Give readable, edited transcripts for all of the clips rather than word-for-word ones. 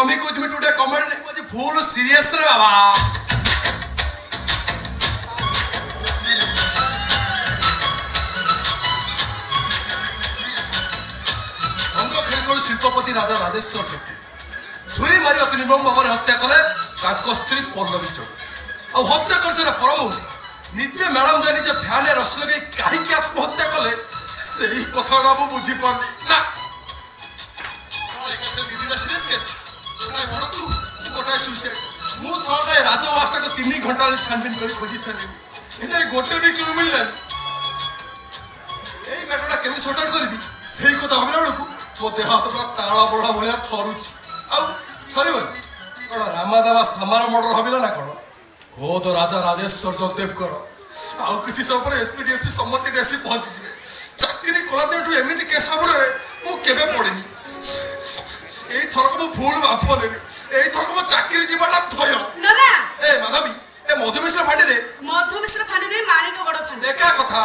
comic with me today. Comedy was full serious रे बाबा. हमको खेल शिल्पपति राजा राजेश्वर चौधरी छुरी मारी अति निर्मम भाव हत्या कले स्त्री पल्लवी चौधरी और हत्या कर परम निजे मैडम जाए निजे फैन रस लगे कहीं आत्महत्या कले से कथा बुझी पार्नी ना राजवास को 3 घंटा छानबीन कर खोजी सारे गोटे भी क्यों मिलला यही मैटरटा केमी छोटा करबी सेही कथा भाबिला बेलू मो देह हाथ पूरा ताला बड़ा भाया थरुची आउ कौन रामादेवा सामार मर्डर भाविला ना कौन हो तो राजा राजेश्वर जगदेव कर आउ किसी सब पर एसपी डीएसपी सम्मति आसी पहुंची जिवे चाकरी कला दिन एमती केस सबरे मु केबे पड़िनी एई थरक मु फुल बाप देबी एई थरक मु चाकरी जीवाटा भय नना ए माधवी ए मधुमिश्र फांडी रे माणिक गड फांडी देखा कथा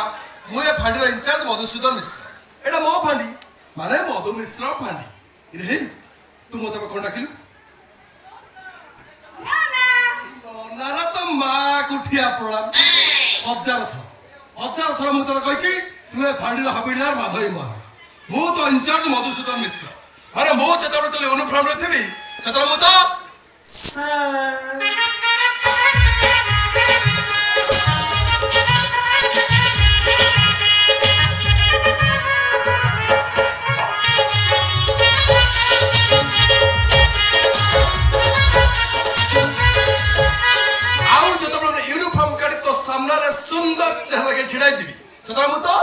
मु ए फांडी रो इंचार्ज मधुसूदन मिश्र एडा मो फांडी माने मधुमिश्र फांडी रे तू मते कोन डाकिलु नाना तो माँ कुठिया प्रणाम हजार थर मुझे कही तुए फांडी हबिलदार माधवी महा मु तो इंचार्ज मधुसूदन मिश्र अरे मो जो यूनिफॉर्म रे थी से मु तो यूनिफॉर्म काढ़ी तो सामने सुंदर चेहरा के छिड़ा जीवी से मु तो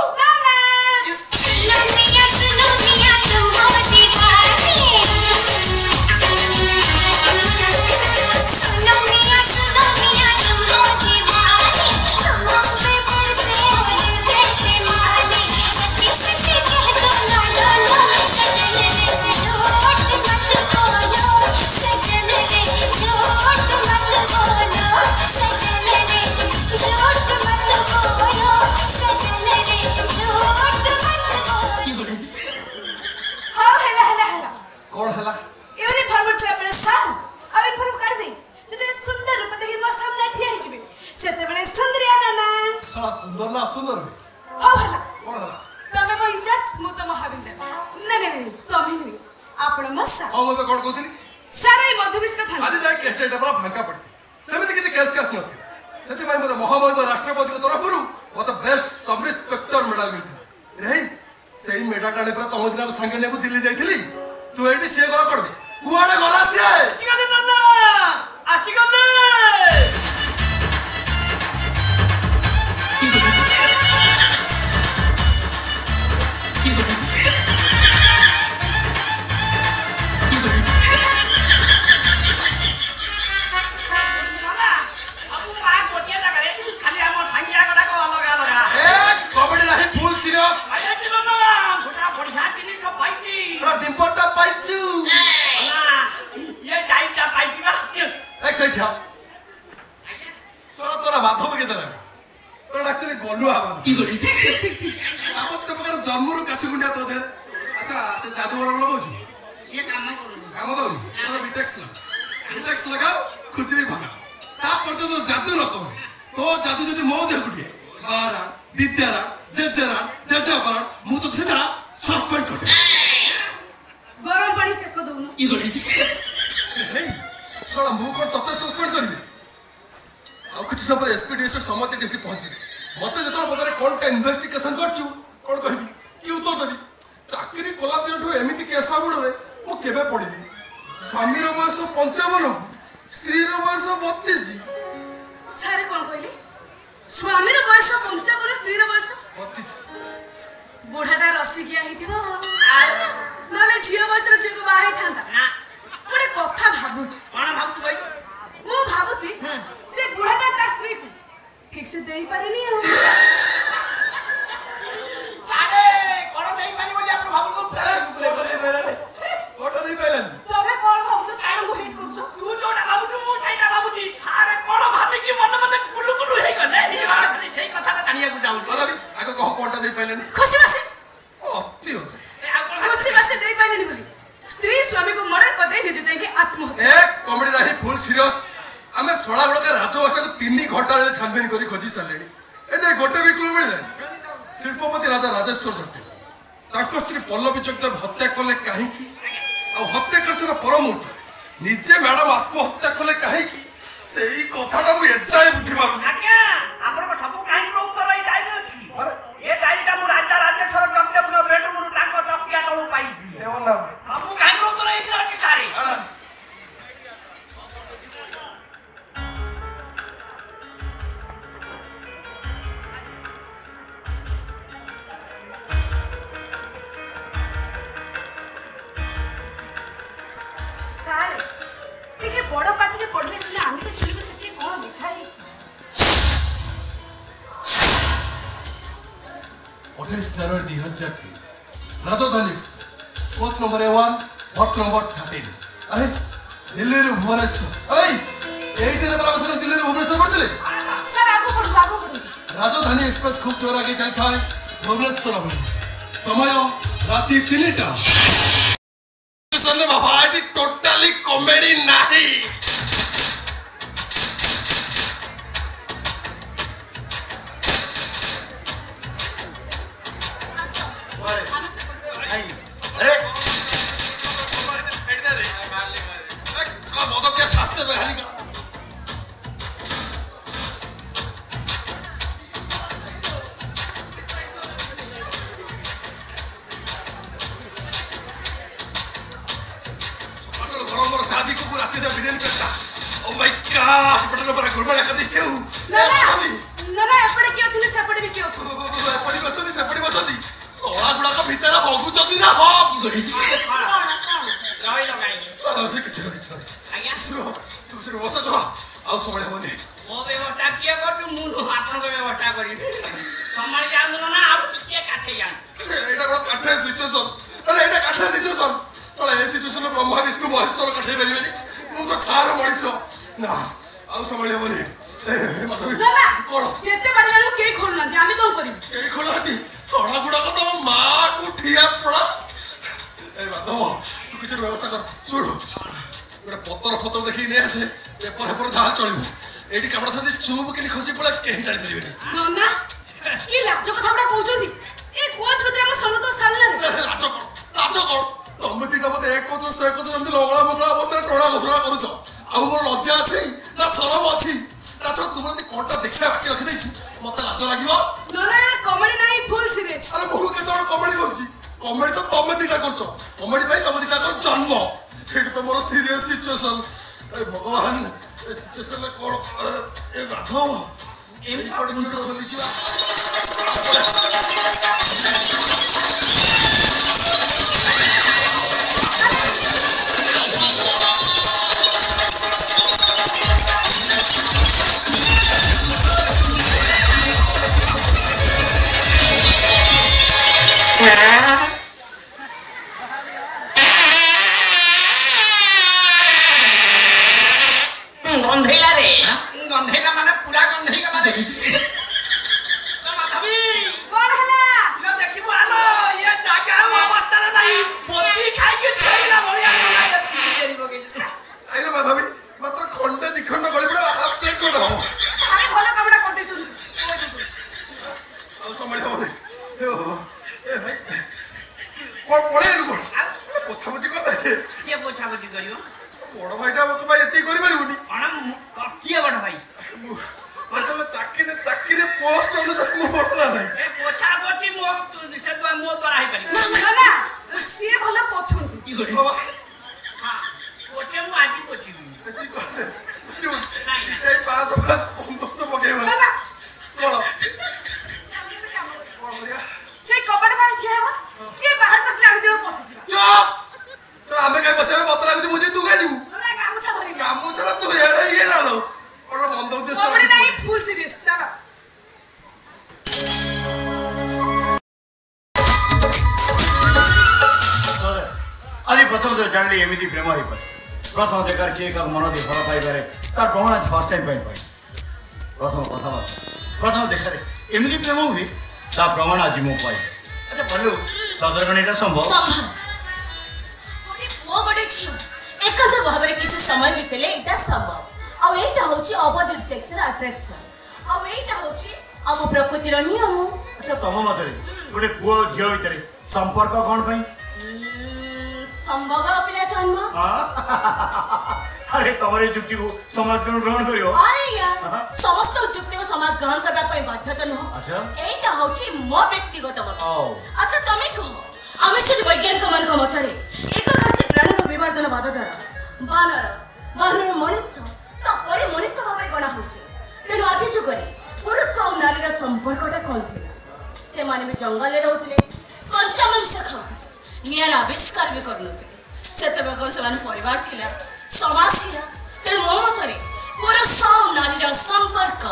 सुंदर ना सुंदर हो हला कोन हला तमे मो इंचार्ज मु तो महाविद्यालय नहीं तमे नहीं आपण मसा ओ मबे कोन कोथिनी सारे मधुमिश्र फांडी आज जाय केस डेटा पर फांका पड़ती सेमिति किछि केस केस नथि सेति भाई मते महामहिम राष्ट्रपति के तरफरु मते बेस्ट सब इंस्पेक्टर मेडल मिलथि रे सेही मेडल टाणे पर तम दिन संगे नेबु दिल्ली जाइथिली तू एठी से गला करबे कुआडे गला से आसीगले नन्ना आसीगले स्त्री स्वामी को मर्डर करते निजे जाके आत्महत्या ए कॉमेडी रही फुल सीरियस आमे सोळा गुडका राजवंश को 3 घंटा रे छानबीन करी खोजी सरलेनी ए जे गोटे भी क्लू मिलले शिल्पपति राजा राजेश्वर जते ताको स्त्री पल्लवी जगदेव हत्या कले काहे की आ हत्या करसर परमुहूर्त निजे मैडम आत्महत्या कले काहे की सेही कथाटा मु एजाय बुझी मारू आज्ञा आपण को सब काहे रो उत्तर ए डायरी अछि ए डायरीटा मु राजा राजेश्वर जगदेव नो बेडरूम रु ताको तकिया तळु पाइछि एवं ना सब काहे रो उत्तर ए अछि सारे बड़ पार्टी रे पढ़ले सिना आमी तो सुनिबे सेठी कोन लिखा हेछि 28/7/2023 राजधानी express post number 1 but number 13 अरे दिल्ली रे भुवनेश्वर अरे 8 नंबर आवश्यक दिल्ली रे भुवनेश्वर पड़ले सर आगो पढु राजधानी एक्सप्रेस खूब जोर आगे चल थाए भुवनेश्वर में समय राति 3टा बाबा आदि टोटली कॉमेडी नहीं अरे चलो के सास्ते में हानि का शादी को पूरा रात बिरयानी करता ओ माय गॉड बटन पर गुरबा कर दी छौ ना एपड़े के अछि सेपड़े भी के अछि एपड़ी बचनी सेपड़ी बचनी सोळा गुडा को भीतर होगु जदी ना हो की गडी रही लगाई अरे किछ आज्ञा तू से व्यवस्था करो आउ समळे होने ओ व्यवस्था किए कर मु आपन को व्यवस्था करी संभाल जानु ना आप के काठे जान एटा को काठे सिचुएशन अरे एटा काठे सिचुएशन चला ए सिचुएशन ब्रह्मा विष्णु महेश्वर काठे बेरिबेनी मु तो थार मଣିଷ ना आउ समळे होने ए माधवी ना कोन जेते बाड़ी जानु के खोल नथि आमी तो करी के खोलाती सोळा गुडा को तो मां को ठिया पड़ा ए माधव तू किछ व्यवस्था कर सुन गोटे पतर फतर देखि ने आसे पेपर पेपर जहा चलिबो एडी कामड़ा सदी चुप के खसी पड़ा केही जानि परिबेनी ना की लाज कथा बडा कहउछंदी ए कोच भीतर हम सनु तो सामने लाज कर तमे तीटा मते एक कोच से कोच जंदी लगला मगला अवस्था टोडा घोषणा करूछ आ मोर लज्जा अछि ना शरम अछि ताछो तुम जदी कोटा देखिया बाकी रखि दैछु मते लाज लागिबो ना कमेडी नाही फुल सीरियस अरे बहु के तोड़ कमेडी करछि कमेडी तो तमे तीटा करछ कमेडी भाई तमे तीटा कर जन्म एटा तो मोर सीरियस सिचुएशन ए भगवान ए सिचुएशन में कोन ए बाधो एम पड़ गिरो बोलिछिबा गंधेला माने पूरा गंधेला रे तो माधवी कोन हला लो देखिबो आलो ये जागा अवस्था नहीं पोती खाइ के छैला भरिया नहीं देरी हो गई आइलो माधवी मात्र खंडे दिखंड गଳି बड़ा हाफ प्लेट को दो अरे भलो कपड़ा कोटे चुन ଆଉ ସମ୍ଭାଳି ହବନି ଏ ଭାଇ କୋ ପଳେଇଲୁ କୋ ପଛାପଛି କରିଦେ କିଏ ପଛାପଛି କରିବ ବଡ ଭାଇଟା ମୋ ପାଇଁ ଏତିକି କରିପାରିବୁନି କଣ କିଏ ବଡ ଭାଇ ଯେତେବେଳେ ଚାକିରି ପୋଷ୍ଟ ଅନୁସାରେ ମୁଁ ବଡ ନା ନାହିଁ ଏ ପଛାପଛି ମୋ ସେ ମୋ ଦ୍ୱାରା ହେଇପାରିବ ନା ସିଏ ଭଲ ପଛନ୍ତି କି କରିବ ବାବା हां पोचे मु आजी पोची ଏତିକି କରିଦେ ଶୁଣ ଏଇ 500 ମଗେଇବ ନା କଣ से कपड़ बाहर ठिया हेबो के बाहर बसले आमी देव पसी जिबा चुप तो आमे काय बसेबे मत लागुची मुझे तू काय दिबू हमरा गामुछा धरि गामुछा तू एड़े ये ना लो और मन दउ दे कपड़े नहीं फुल सीरियस चलो आदि प्रथम तो जानली एमिति प्रेम होई पर प्रथम देखार के का मन दे फल पाई पारे तार प्रमाण आज फर्स्ट टाइम पाई प्रथम देखारे एमिति प्रेम हुई ता प्रमाण आज मो पाई अच्छा भलो सदरगण एटा संभव अरे झियो एकांत भाबरे किछि समय बितेले एटा संभव आ एटा होछि अपोजिट सेक्स अट्रैक्शन आ एटा होछि हम प्रकृतिर नियम। अच्छा तम मतरे गोटे पुओ झियो भितरे संपर्क कोन पई संभोग पिला जन्म। अरे तमरे युक्ति को समाज ग्रहण करियो। अरे यार समस्त युक्ति को समाज ग्रहण करबा पई बाध्यता न। अच्छा एटा होछि मो व्यक्तिगत मत। अच्छा तमे कहो आमे से वैज्ञानिक मान को मतरे एक राशि प्राणी को विवर्धन बाधा द्वारा बानर मनुष्य तो परे मनुष्य भाबरे गणा होछि तेनु आदि जुगरे पुरुष और नारीर संपर्कटा कोन थिला से माने भी जंगल रे रहउतले कंचा मांस खाउतले नियर आविष्कार भी करनथले सेतबेको समान परिवार थिला समाज थिला तेनु मो मतरे पुरुष और नारीर संपर्क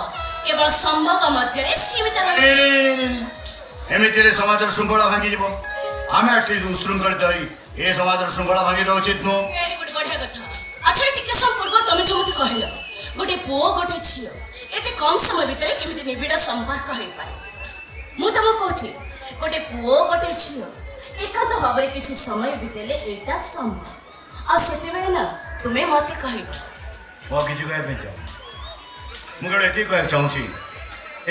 केवल संभोग मध्य रे सीमित रहे। एमितिरे समाजर शृंखला भांगी जीवो आमे एटलिस्ट उशृंखलित होई ए समाजर शृंखला भांगी दो उचित नो। वेरी गुड बढ़िया कथा। अच्छा टिके सम पूर्व तमे जमति कहिलो गोटे पुओ गोटे झियो एते कम समय भितरे केमिति निबिड़ संपर्क होई पारे मु तम कहछि गोटे पुओ गोटे झियो एकांत भाबरे किछि समय बितेले एटा संभव आ सेतेबे ना तुमे मते कहिबो ओ किछु कहै पे जाओ मु गडे एति कहै चाहूछि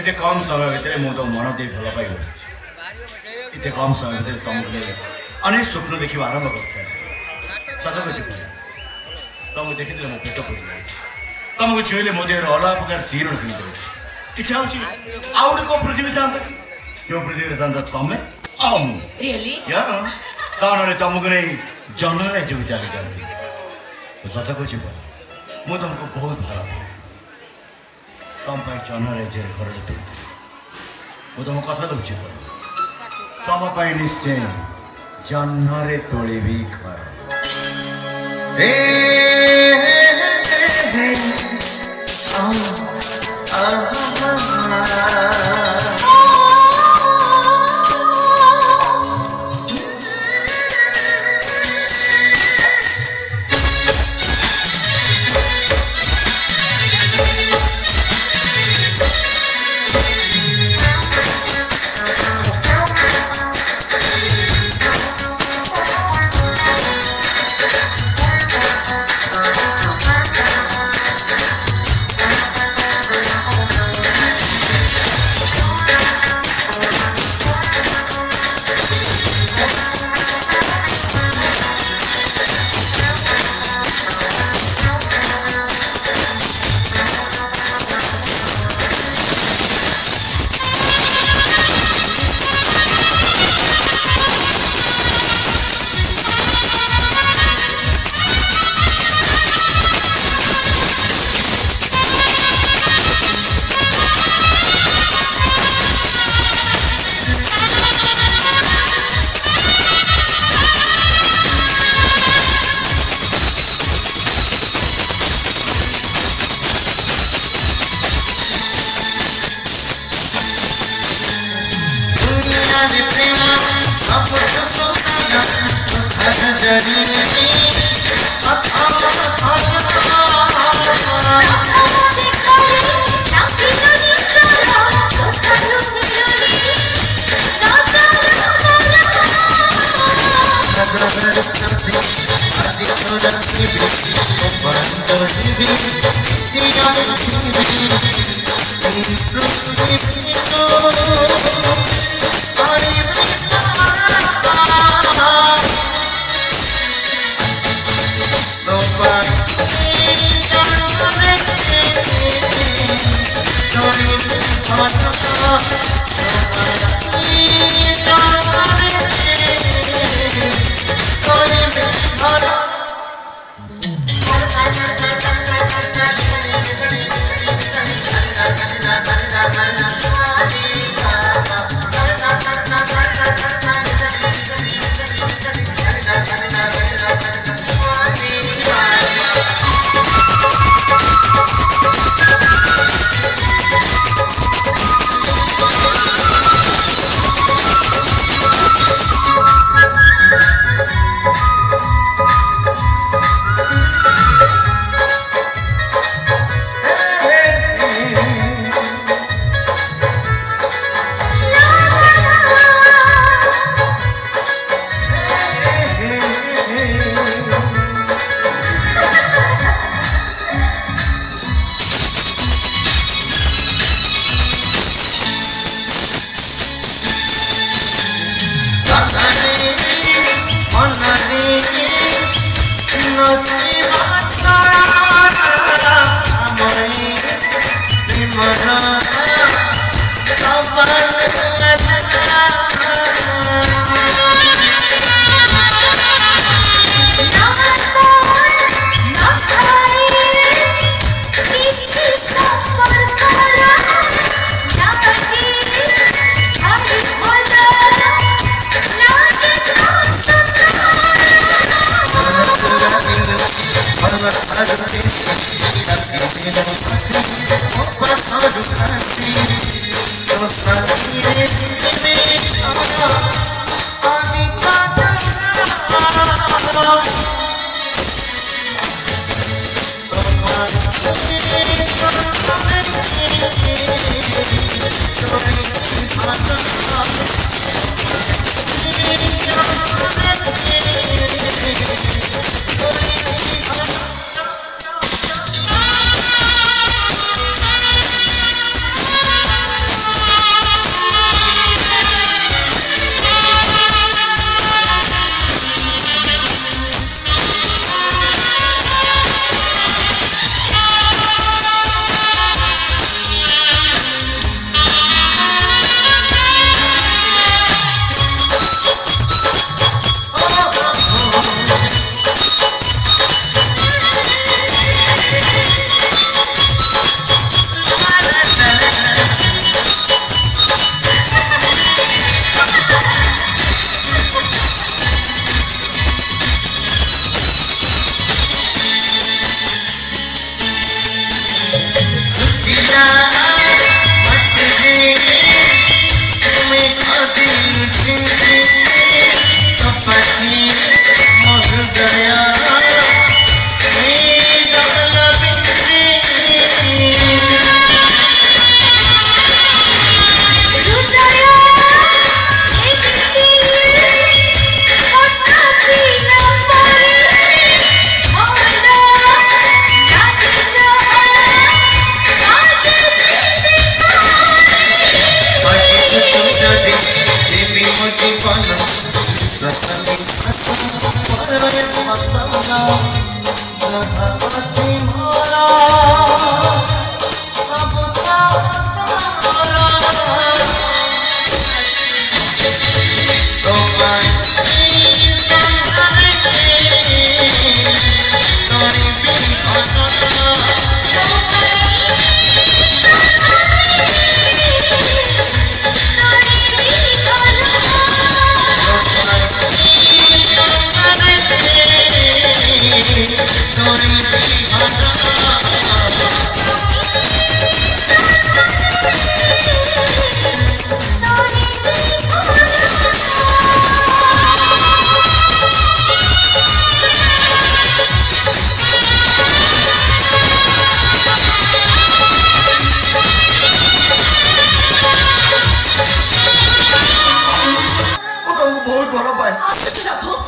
एते कम समय भितरे मु तो मन दे भला पाइबो एते कम समय भितरे तुमले अनेक स्वप्न देखिबा आरंभ करछे सदा कछि तुम देखिले मो पेट पुरि तुमको छुईले मो देहर अलग प्रकार सीरण किनते इच्छा होछि आउड को पृथ्वी जानत जो पृथ्वी जानत तमे आम रियली या तानरे तुमको नहीं जनरे जो चली जाती तो सदा कछि मु तुमको बहुत भला पाए तुम पाई जनरे जे घर तुलते मु तुम कथा दउछि तुम पाई निश्चय जनरे तोळिबी घर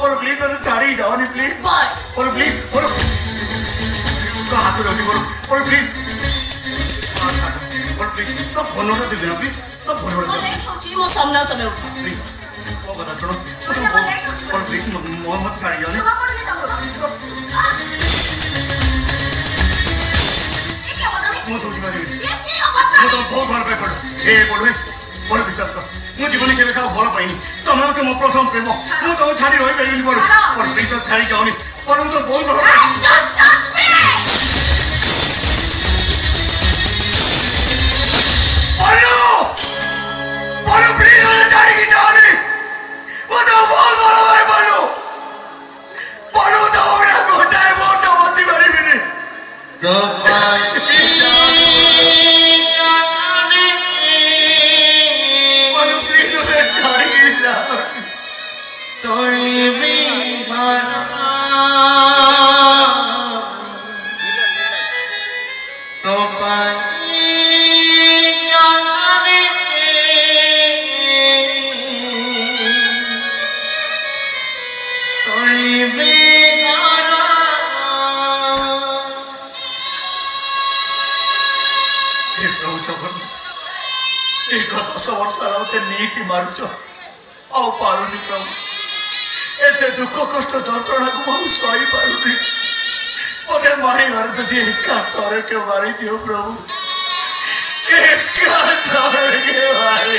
बोलो प्लीज तो छाड़ी जाओ नहीं प्लीज बाय बोलो प्लीज बोलो तो हाथ में बोलो बोलो प्लीज बोलो प्लीज तो फोन नंबर दे देना प्लीज तो फोन नंबर दे लेट होची मो सामना तमे उठा प्लीज वो बता सुनो बोलो प्लीज मोहम्मद छाड़ी जाओ नहीं ମୁଁ ଦୌଡ଼ି ପାରିବିନି ମୁଁ ତ ବହୁତ ଭଲ ପାଇ ପଡୁ ଏ ପଡୁ ପଡୁ ବିଶ୍ୱାସ କର ମୁଁ ଜୀବନ କେବେ କାହାକୁ ଭଲ ପାଇନି ତମେ ହଉଛ ମୋ ପ୍ରଥମ ପ୍ରେମ ମୁଁ ତମକୁ ଛାଡ଼ି ରହିପାରିବିନି ପଡୁ ପଡୁ ବିଶ୍ୱାସ ଛାଡ଼ି ଯାଉନି ପଡୁ ମୁଁ ତ ବହୁତ ଭଲ ପାଇ मारुच आउ पारुनी प्रभु एते दुख कष्ट जंत्रणा को हम सही पारुनी मते मारी मार दे एका तोरे के मारी दियो प्रभु एका तोरे के मारी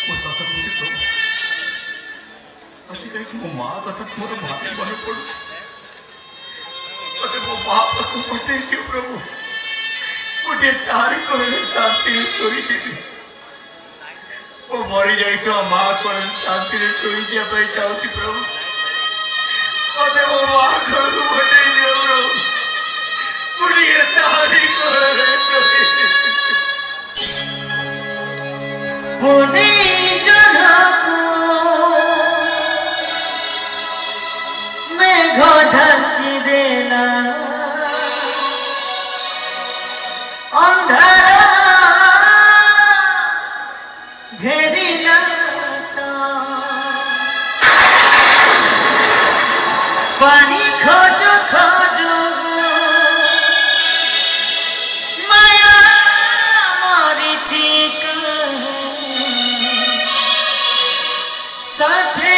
वो सत कहूँ प्रभु आज कहीं मो माँ कथा मोर भारी मन पड़ू मो बाप को पटे क्यों प्रभु मुझे तारी को शांति सोई थी वो मरी जाई तो माँ को शांति ने सोई दिया भाई चाहती प्रभु मते वो माँ को पटे दिया प्रभु मुझे तारी को पुणे जना को मैं ढकी देना अंधारा घेरिला पानी खोजो खोजो माया मरीचिक साथे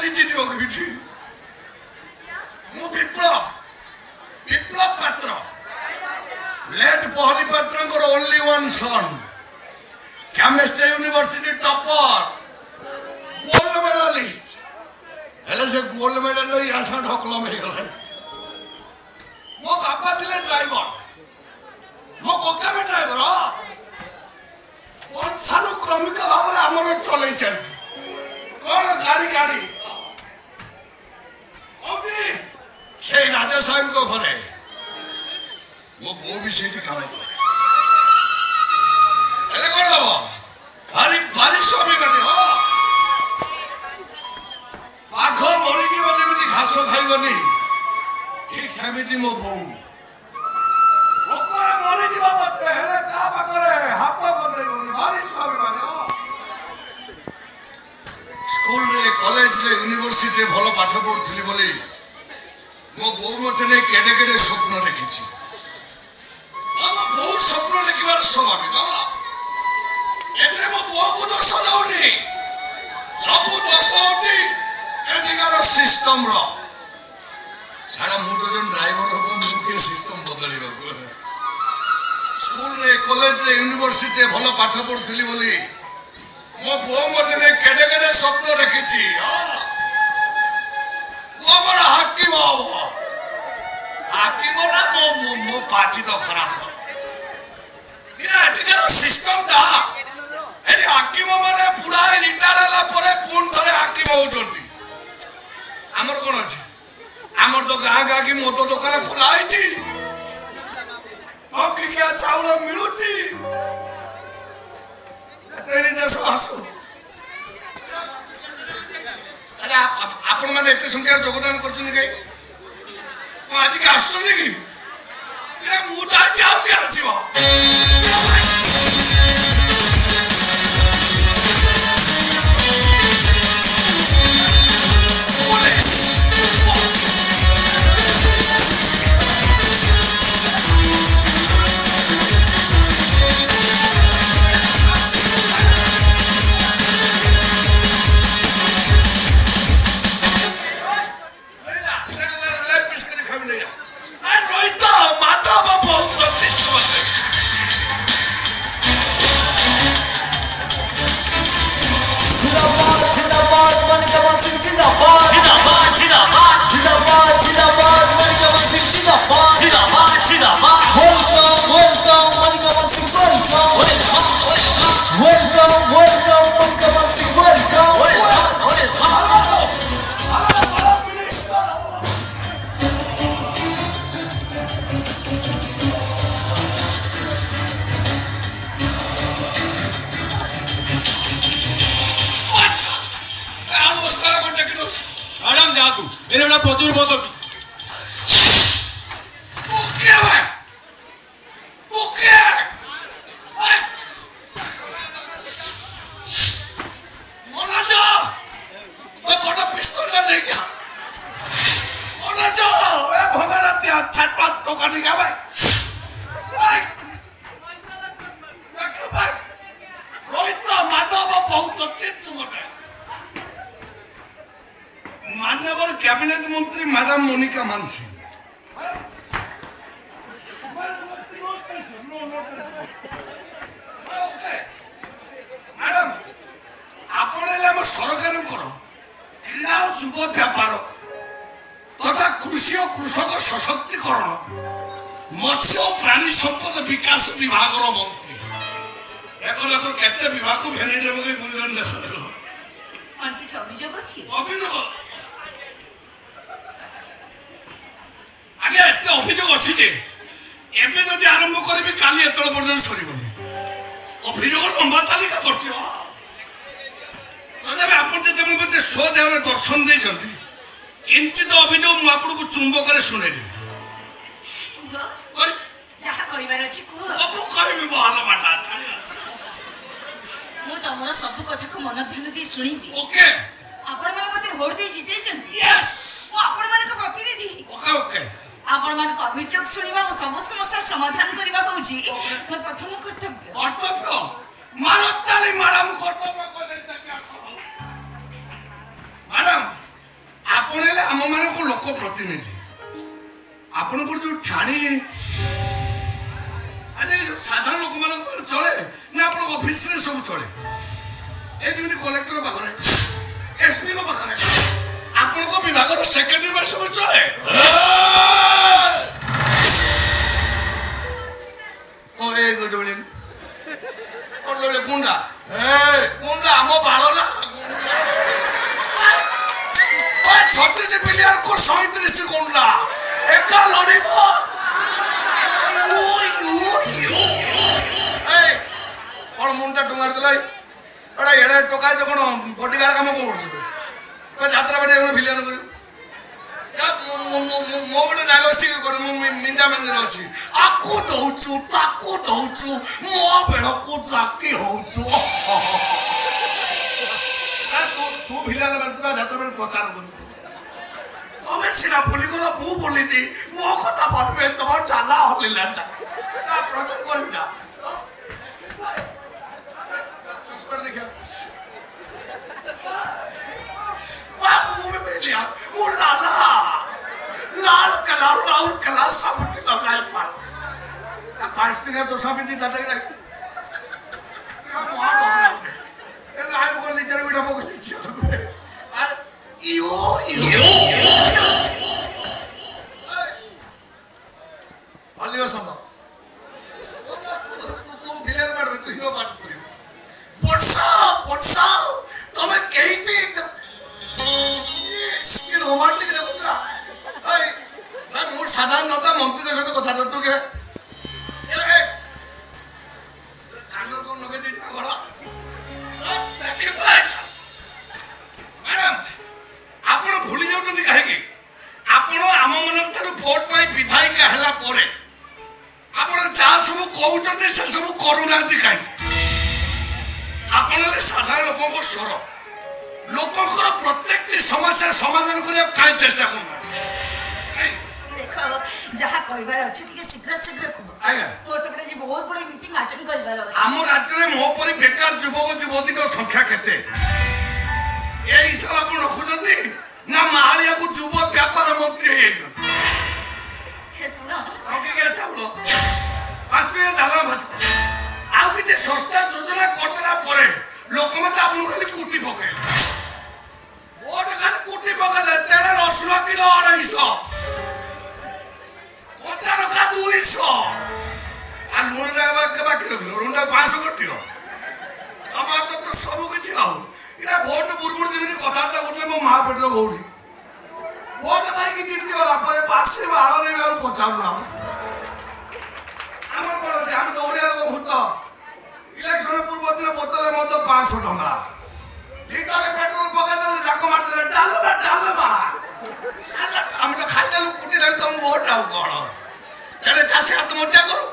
नहीं चिन्ह कि मु विप्लव पात्र लेट पहली पात्र only one son chemistry university topper gold medallist हेले से गोल्ड मेडल या ढकलम हो गला मो बापा थे ड्राइवर मो कका भी ड्राइवर वंशानुक्रमिक भाव में आमर चल कौन गाड़ी गाड़ी से राजा साहेब को घरे मो बो भी से काम करे कौन हम भारी भारी स्वामी बने बाघ मरीजी घास खाइबनी ठीक सेमिति मो बो मरीजी पचे हाथ बदलनी भारी स्वामी बने स्कूल रे कॉलेज रे यूनिवर्सिटी भलो पाठ पढ़ुली बोली मो बो मत नहीं केडे केडे स्वप्न देखी बहुत स्वप्न देखिबार स्वाभाविक एते मो बो को दोष दउनी सब दोष होती एदिगार सिस्टम रो छाड़ा मु तो जन ड्राइवर हो मुके सिस्टम बदलिबा स्कूल रे कॉलेज रे यूनिवर्सिटी भलो पाठ पढ़ुली बोली मो बो मत नहीं केडे केडे स्वप्न देखी वो बड़ा हाकिम हो हाकिम ना मो पार्टी तो खराब हो इना एटिकर सिस्टम दा एरी हाकिम माने पुरा रिटायर होला परे पुन थरे हाकिम हो जल्दी हमर कोन अछि हमर तो गां गां की मोटो दुकान खुला आइछि अब क्या चावल मिलुछि तेरी देश आसु अरे आपण माने एते संख्या योगदान करछन के आज के आश्रम ने की तेरा मुदा जाओ के आसीबो प्रचुर मत माननीय कैबिनेट मंत्री मैडम मोनिका मानसी मैडम आपण सरकार क्रीड़ा और युव व्यापार तथा कृषि और कृषक सशक्तिकरण मत्स्य और प्राणी संपद विकास विभाग मंत्री एक केते विभाग को भेनी देबे मूल्यन देखो किसी अभियोग अछि अभियोग आगे एते अभियोग अछि जे एबे जदि आरंभ करबी काली एतल पर्यंत सरीबनी अभियोग लंबा तालिका पड़छि तबे आपण जते मते शो देवले दर्शन दे जल्दी किंचित अभियोग मु आपन को चुंबक रे सुनै दे जहा कहिबार अछि को अब कहबी बहाला माटा मु तमरो सब कथा को मन ध्यान दे सुनिबी ओके आपण माने मते वोट दे जिते छथि यस मु आपण माने को प्रतिनिधि ओके ओके आपण माने को अभियोग सुनिबा और सब समस्या समाधान करबा होउची मोर प्रथम कर्तव्य कर्तव्य मारताली मैडम कर्तव्य को दे क्या मैडम लोक प्रतिनिधि आपण जो ठाणी आज साधारण लोक मान चले ना आप ऑफिस रे सब चले ए कलेक्टर पाखे एसपी पाखे आपण विभाग सेक्रेटरी सब चले गुंडा गुंडा आम बाल ना छत्तीस प्लेयर को 37 गुंडा एका लड़ब मुंडा डुंगार देला एड़ा टोका कौन बडीगार्ड काम कौन यात्रा बाटे भिलियन कर मो गोटे डायलॉग ठीक कर मिंजा मंदिर अच्छी आकु दौचु ताकु दौचु मो बेलकु चाकी होचु तू भिलियन यात्रा बाटे प्रचार कर तमें सीना बोली गला मु बोली थी मो कथा भावे तुम डाला हलिला प्रचार कर देखिया लाल कलर राउंड कलर सब लगाए पांच दिन जो सब दी दादा लाइव कर दी चल वीडियो को नीचे और यो अलग समझ तुम फिल्म में तू हीरो पार्ट करियो वर्षा तुम्हें कहते रोमांटिक देखुला मोर साधारणता मंत्री सहित कथा तू के कानर को लगे दी गला मैडम आपण भूली जाउछन काहे आपण आम मन भोट पाई विधायिका हला परे आपण जा सब कहउछन से सब करूना काहे आपण साधारण लोक स्वर लोकंर प्रत्येक समस्या समाधान करने कहीं चेष्टा करना देखो जहाँ कहबार अछि ଟିକେ शीघ्र शीघ्र कह आज्ञा मोर सबटे जी बहुत बड़ी मीटिंग अटेंड करबार अछि हम राज्य में मो परि बेकार युवक युवती को संख्या केते ए हिसाब आपण रखुजंती ना मालिया को युव व्यापार मंत्री हे सुनो आगे के चावलो आस्ते डाला भात आउ कि संस्था योजना करतला परे लोक मत आपण खाली कुटी पके वोट खाली कुटी पके दे तेरे रसुआ किलो 250 पचार का 200 आ लुणा के किलो लुणा 500 करतियो আমার তো সব কিছু আও এটা ভোট বুরবুর যেমনি কথাটা উঠলে মো মা পেটর গৌড়ি ভোট ভাই কি জিততে হলা পরে পাশে বাড়লে আর পচাবলাম আমার বড় যে আমি তো ওড়িয়া লোক ভোট ইলেকশন পূর্ব দিন বোতলে মতো 500 টাকা লিটারে পেট্রোল পকাতে ডাক মারতে ডালবা সালা আমি তো খাইতে লোক কুটি রাখ তো ভোট দাও কোন তাহলে চাষে আত্মহত্যা করো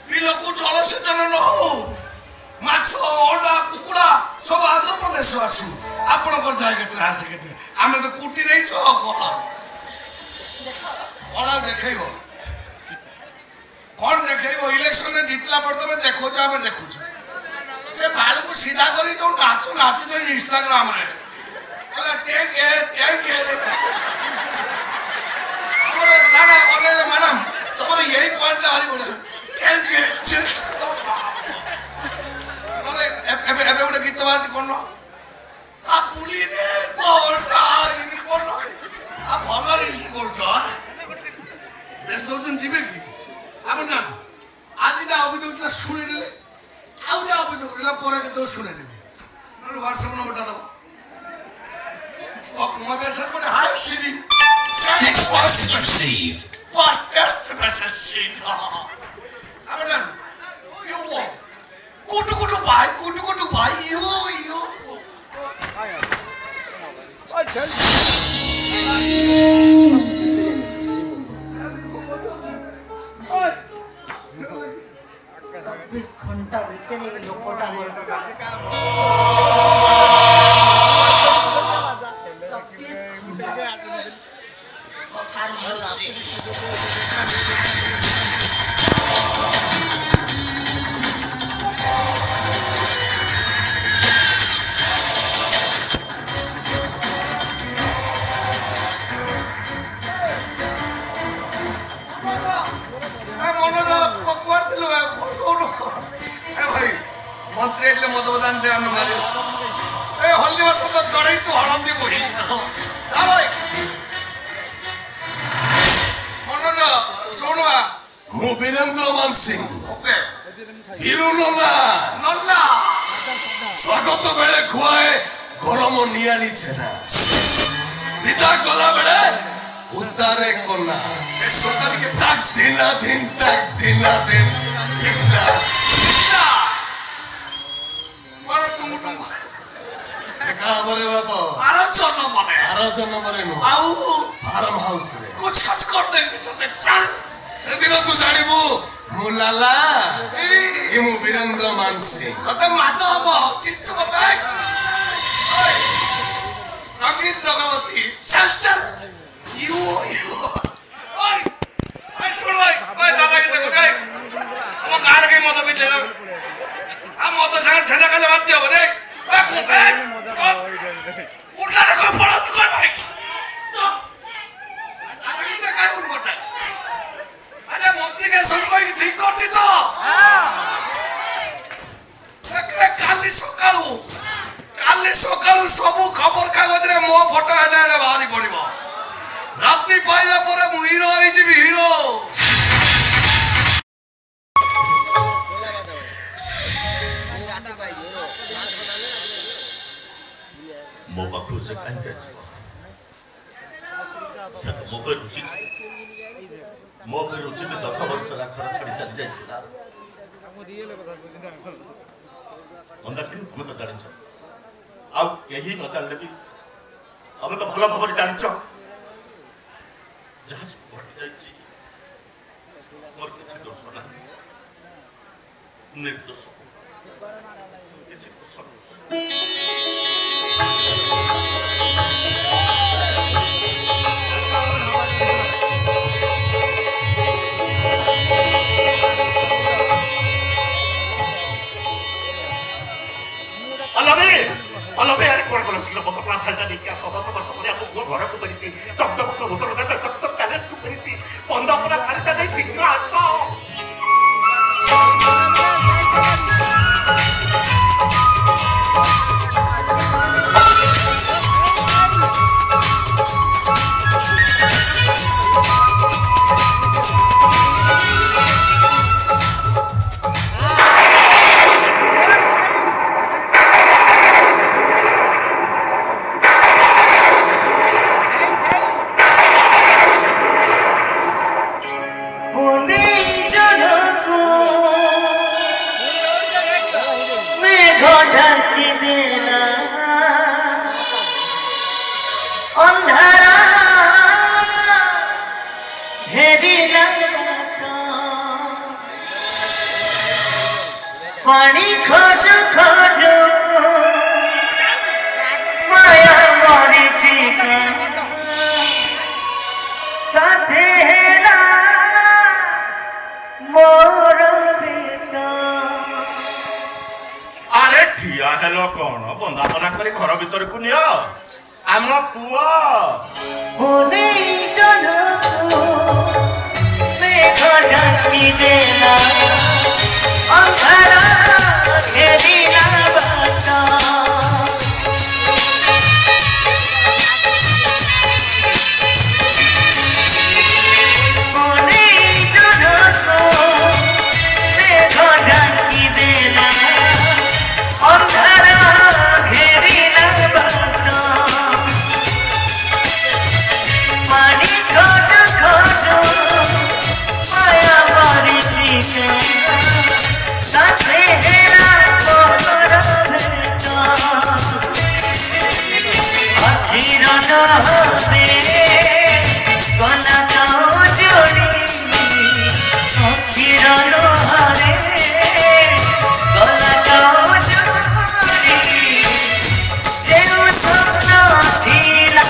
বিলকু জলসেচন ন হও মাছ অন্ডা কুকুড়া সব আন্ধ্র প্রদেশ আছু আপনার জায়গা আসে কেতে আমি তো কুটি নেই চ কোন দেখাইব कौन देखेबो इलेक्शन में जितला पर तमे देखो जा हम देखु से बाल को सीधा करी तो नाचो नाचो तो इंस्टाग्राम रे अरे टेक है अरे ना अरे मैडम तुम्हारे यही पॉइंट है वाली बोले टेक है अरे एबे उडे गीत बाज कोन आ पुली रे कोना इनी कोन आ भला रील्स करछो बेस दोजन जीवे की आपण ना आज ना अभिযোগটা শুনে নিলে আউ যা অভিযোগ এলা পরে কিন্তু শুনে নেবে নলে WhatsApp নম্বরটা দাও my message করে high Siri Text message received. What text message received? आपण না you what kudu bhai you चौबीस घंटा भीतर लोकटा मोर 24 বীরেন্দ্র মান সিং ওকে হিরো নল্লা নল্লা স্বাগত বেড়ে খুয়ায়ে গরম নিয়ালিছে না বিদা কলা বেড়ে উদ্ধারে কন্যা তাক দিনা দিন দিনা একাবরে বাপ আরো জন্য মনে নু আউ ফার্ম হাউস রে কুছ কুছ করতে তোতে চাল সেদিন তু জানিবু মু লালা ই মু বীরেন্দ্র মান সিং তোতে মাত হব চিত্ত বতাই রঙিন জগবতী চল চল ইউ ওই ওই শুন ভাই দাদাকে দেখো যাই আমার কার কে মত পিছে না আম মত সাঙ্গে ছেলে কালে বাদ দিও রে উঠলা দেখো পড়া কর ভাই দাদা কিন্তু কাই উঠ করতে আরে মন্ত্রীকে সব কই ঠিক করতি তো কালি সকালু সবু খবর কাগজরে মো ফটো এনে বাহারি পড়িব রাত্রি পাইলা পরে মু হিরো হইଯିବି হিরো ମୋ ପାଖରୁ ସେ କାହିଁକି ଆସିବ ସେ ତ ମୋ ପାଇଁ ରୁଚି ମୋ ପାଇଁ ରୁଚି 10 ବର୍ଷର ଘର ଛାଡ଼ି ଚାଲି ଯାଇଥିଲା ମନ୍ଦାକିନି ତମେ ତ ଜାଣିଛ ଆଉ କେହି ନ ଜାଣିଲେ ବି ତମେ ତ ଭଲ ଭାବରେ ଜାଣିଛ ଯାହା ସବୁ ଘଟି ଯାଇଛି ମୋର କିଛି ଦୋଷ ନାହିଁ ନିର୍ଦ୍ଦୋଷ କିଛି ଦୋଷ Allora, ancora con la sigla poco planta di che sotto sotto con la cuore ora come dici, sotto sotto sotto tale su dici, quando la carta dei figrasso. पानी खोजो खोजो माया मरीची का साथे हेला मोर बेटा अरे ठिया हेलो कौन बंदापना करी घर भीतर को नियो आम पुआ होने जनको मेघ ढाकी देला अंधारा घेरिला बाटा होने जनको मेघ ढाकी देला अंधारा घेरिला बाटा पानी खोज खोज माया मरीची साथे हेरा मोर बेटा अखिर नहबे गला गाँव जोड़ी अखिर नहरे गला गाँव जोड़ी जेउ स्वप्न थिला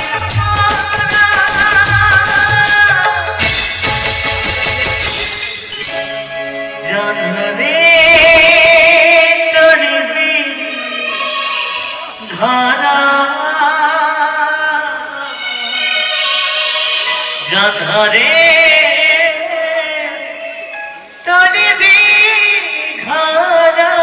जनरे तोड़बी घरा जनरे तोड़बी घरा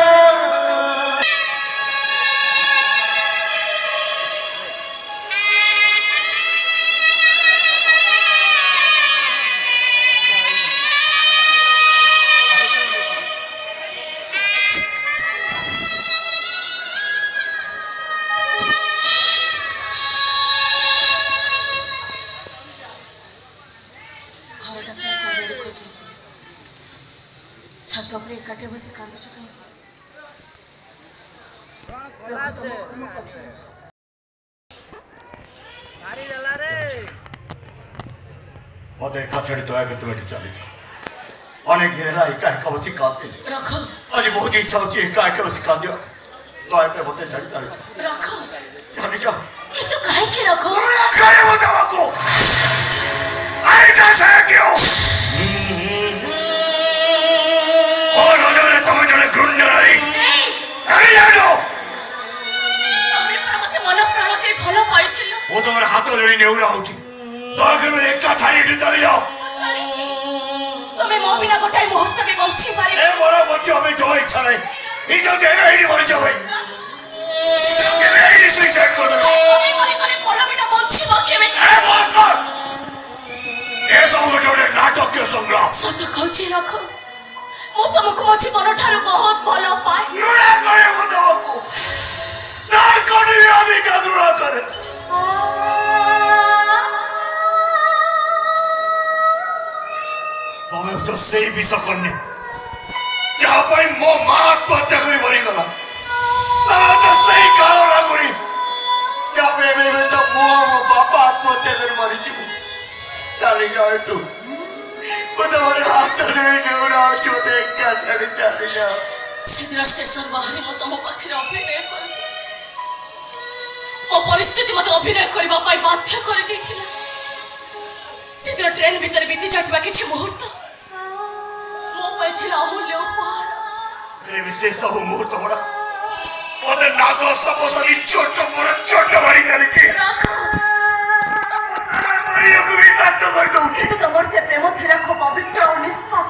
छात उपरे एकाटे बसी कांदुछ कहीं मत एका छड़ी दया कर तुम एठी चली जाओ अनेक दिन है एका एका बसी कांदे रखो आज बहुत इच्छा होची एका एका बसी कांदियो दया कर मत छड़ी चली जाओ रखो चली जाओ किंतु काहे के रखो करे मत बाको आई कैसे क्यों और नजरे तुम जने घृण्यराई कहीं जाओ तमे पर मते मन प्राण के भलो पाइथिलो वो तुम्हारे हाथों जड़ी नेउरा होची दया कर मेरे एका छड़ी एठी चली जाओ चली छी तमे मो बिना गोटाई मुहूर्त भी बंची पारे ए मोरा बच्चो हमें जो इच्छा नहीं ई जो देना ही नहीं मर जाओ भाई के मेरी सुसाइड कर दो तमे मरे करे पलो बिना बंची बो केमे ए मत कर ए तो गोटे नाटक के संग्राम सत कहछि रखो मु तुमको मो जीवन ठारू बहुत भलो पाए लुड़ा करे मत बाको ना कोनी आदि का दुरा करे तमे तो सही भी सकने क्या भाई मो मां आत्महत्या करी मरी गला तमे तो सही कारण ना करी क्या बेबे तो मो बापा आत्महत्या करी मरी छी चली जाओ तू वो तुम्हारे हाथ में नेउरा छो देख के चली चली जाओ सेदिन स्टेशन बाहर मो तुम पाखे अभिनय कर मो परिस्थिति मत अभिनय करबा पाई बाध्य कर देथिला सेदिन ट्रेन भीतर बीती जातबा किछि मुहूर्त मो पाइथिला अमूल्य उपहार ए विशेष सब मुहूर्त बड़ा ओदे नागो सपोसली छोट बड़ी करी की मारियो को भी साथ कर दो किंतु तमर से प्रेम थिला खूब पवित्र और निष्पाप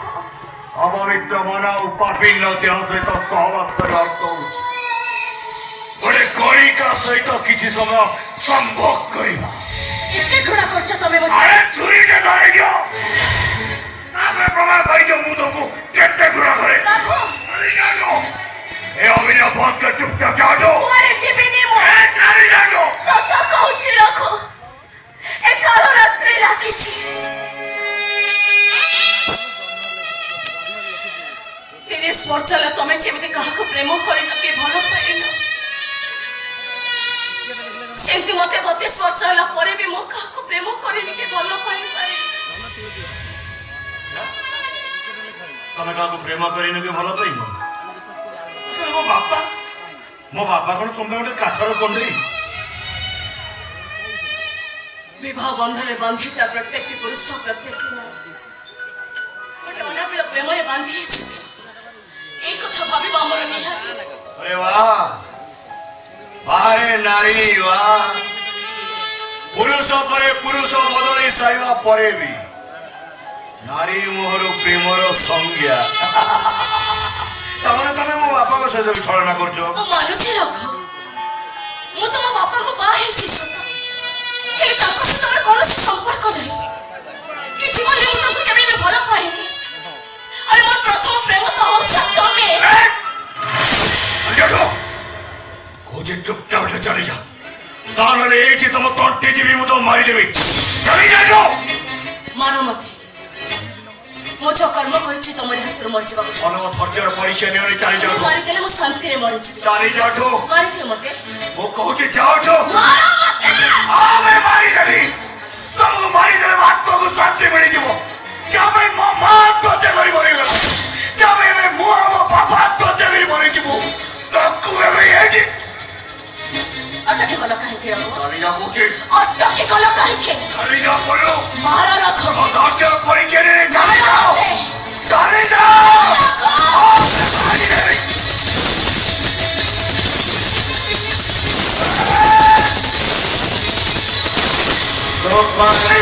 अपवित्र मना उपापीन देह सहित सहवास कर अर्थ होउछ बड़े करी का सहित किछि समय संभोग करिबा एते घृणा करछ तमे मत अरे छुरी के धरे गयो आपे प्रमाण भाई जो मुंह तुमको केते घृणा करे राखो अरे जानो ए अभिनय बंद कर चुपचाप जाओ तुम्हारे जीवनी मो ए नारी जानो सत कहछि रखो ए कालो रात्रि लागिछि 30 वर्ष ला तमे जेमिति काहाको प्रेम करिन के भलो पाइन सेंति मते 32 वर्ष ला परे भी मो काहाको प्रेम करिन के भलो पाइ पारे तमे काहाको प्रेम करिन के भलो पाइन मो बापा कोन तुमे गोटे काठर कोंडली विवाह बंधन में बांधिता प्रत्येक पुरुष प्रत्येक गोटे अनाबिल प्रेम में बांधि एक कथा भाविबा हमर निहाती अरे वाह बारे नारी वाह पुरुष परे पुरुष बदली साइबा परे भी नारी मोहर प्रेमर संज्ञा तमने तमे मो बापा को सहित छलना करछो ओ मानुछि रखो मु तुम बापा को बा हेछि सत हेले ताको से तमर कोनोसी संपर्क नै कि जीवन ले मु ताको केबे भी भलो पाइनी अरे मोर प्रथम प्रेम तो होछ तमे अजडो खोजे चुपचाप ले चली जा तानले एठी तुम तंटे जीवी मु तो मारी देबी चली जाओ मानो मते मो जो कर्म करिछि तमरि हाथ मर जीवा अनव धैर्यर परीक्षा नेउनी चली जाओ मारी देले मो शांति रे मरि छी चली जाओ मारी दे मते वो कहूँ जाओ तो मारो मते मैं मारी देवी तुमको मारी देले आत्मा को शांति मिली जीवो क्या मैं मां आत्महत्या करी मरी गला क्या मैं मुआ मो बाबा आत्महत्या करी मरी जीवो तक्कु में ये जी अटके गला काहे के रखो चली जा मुझे अटके गला काहे के चली जा बोलो मारा रखो धैर्यर परीक्षा ने चली जाओ चली जाओ मारी देवी तो पानी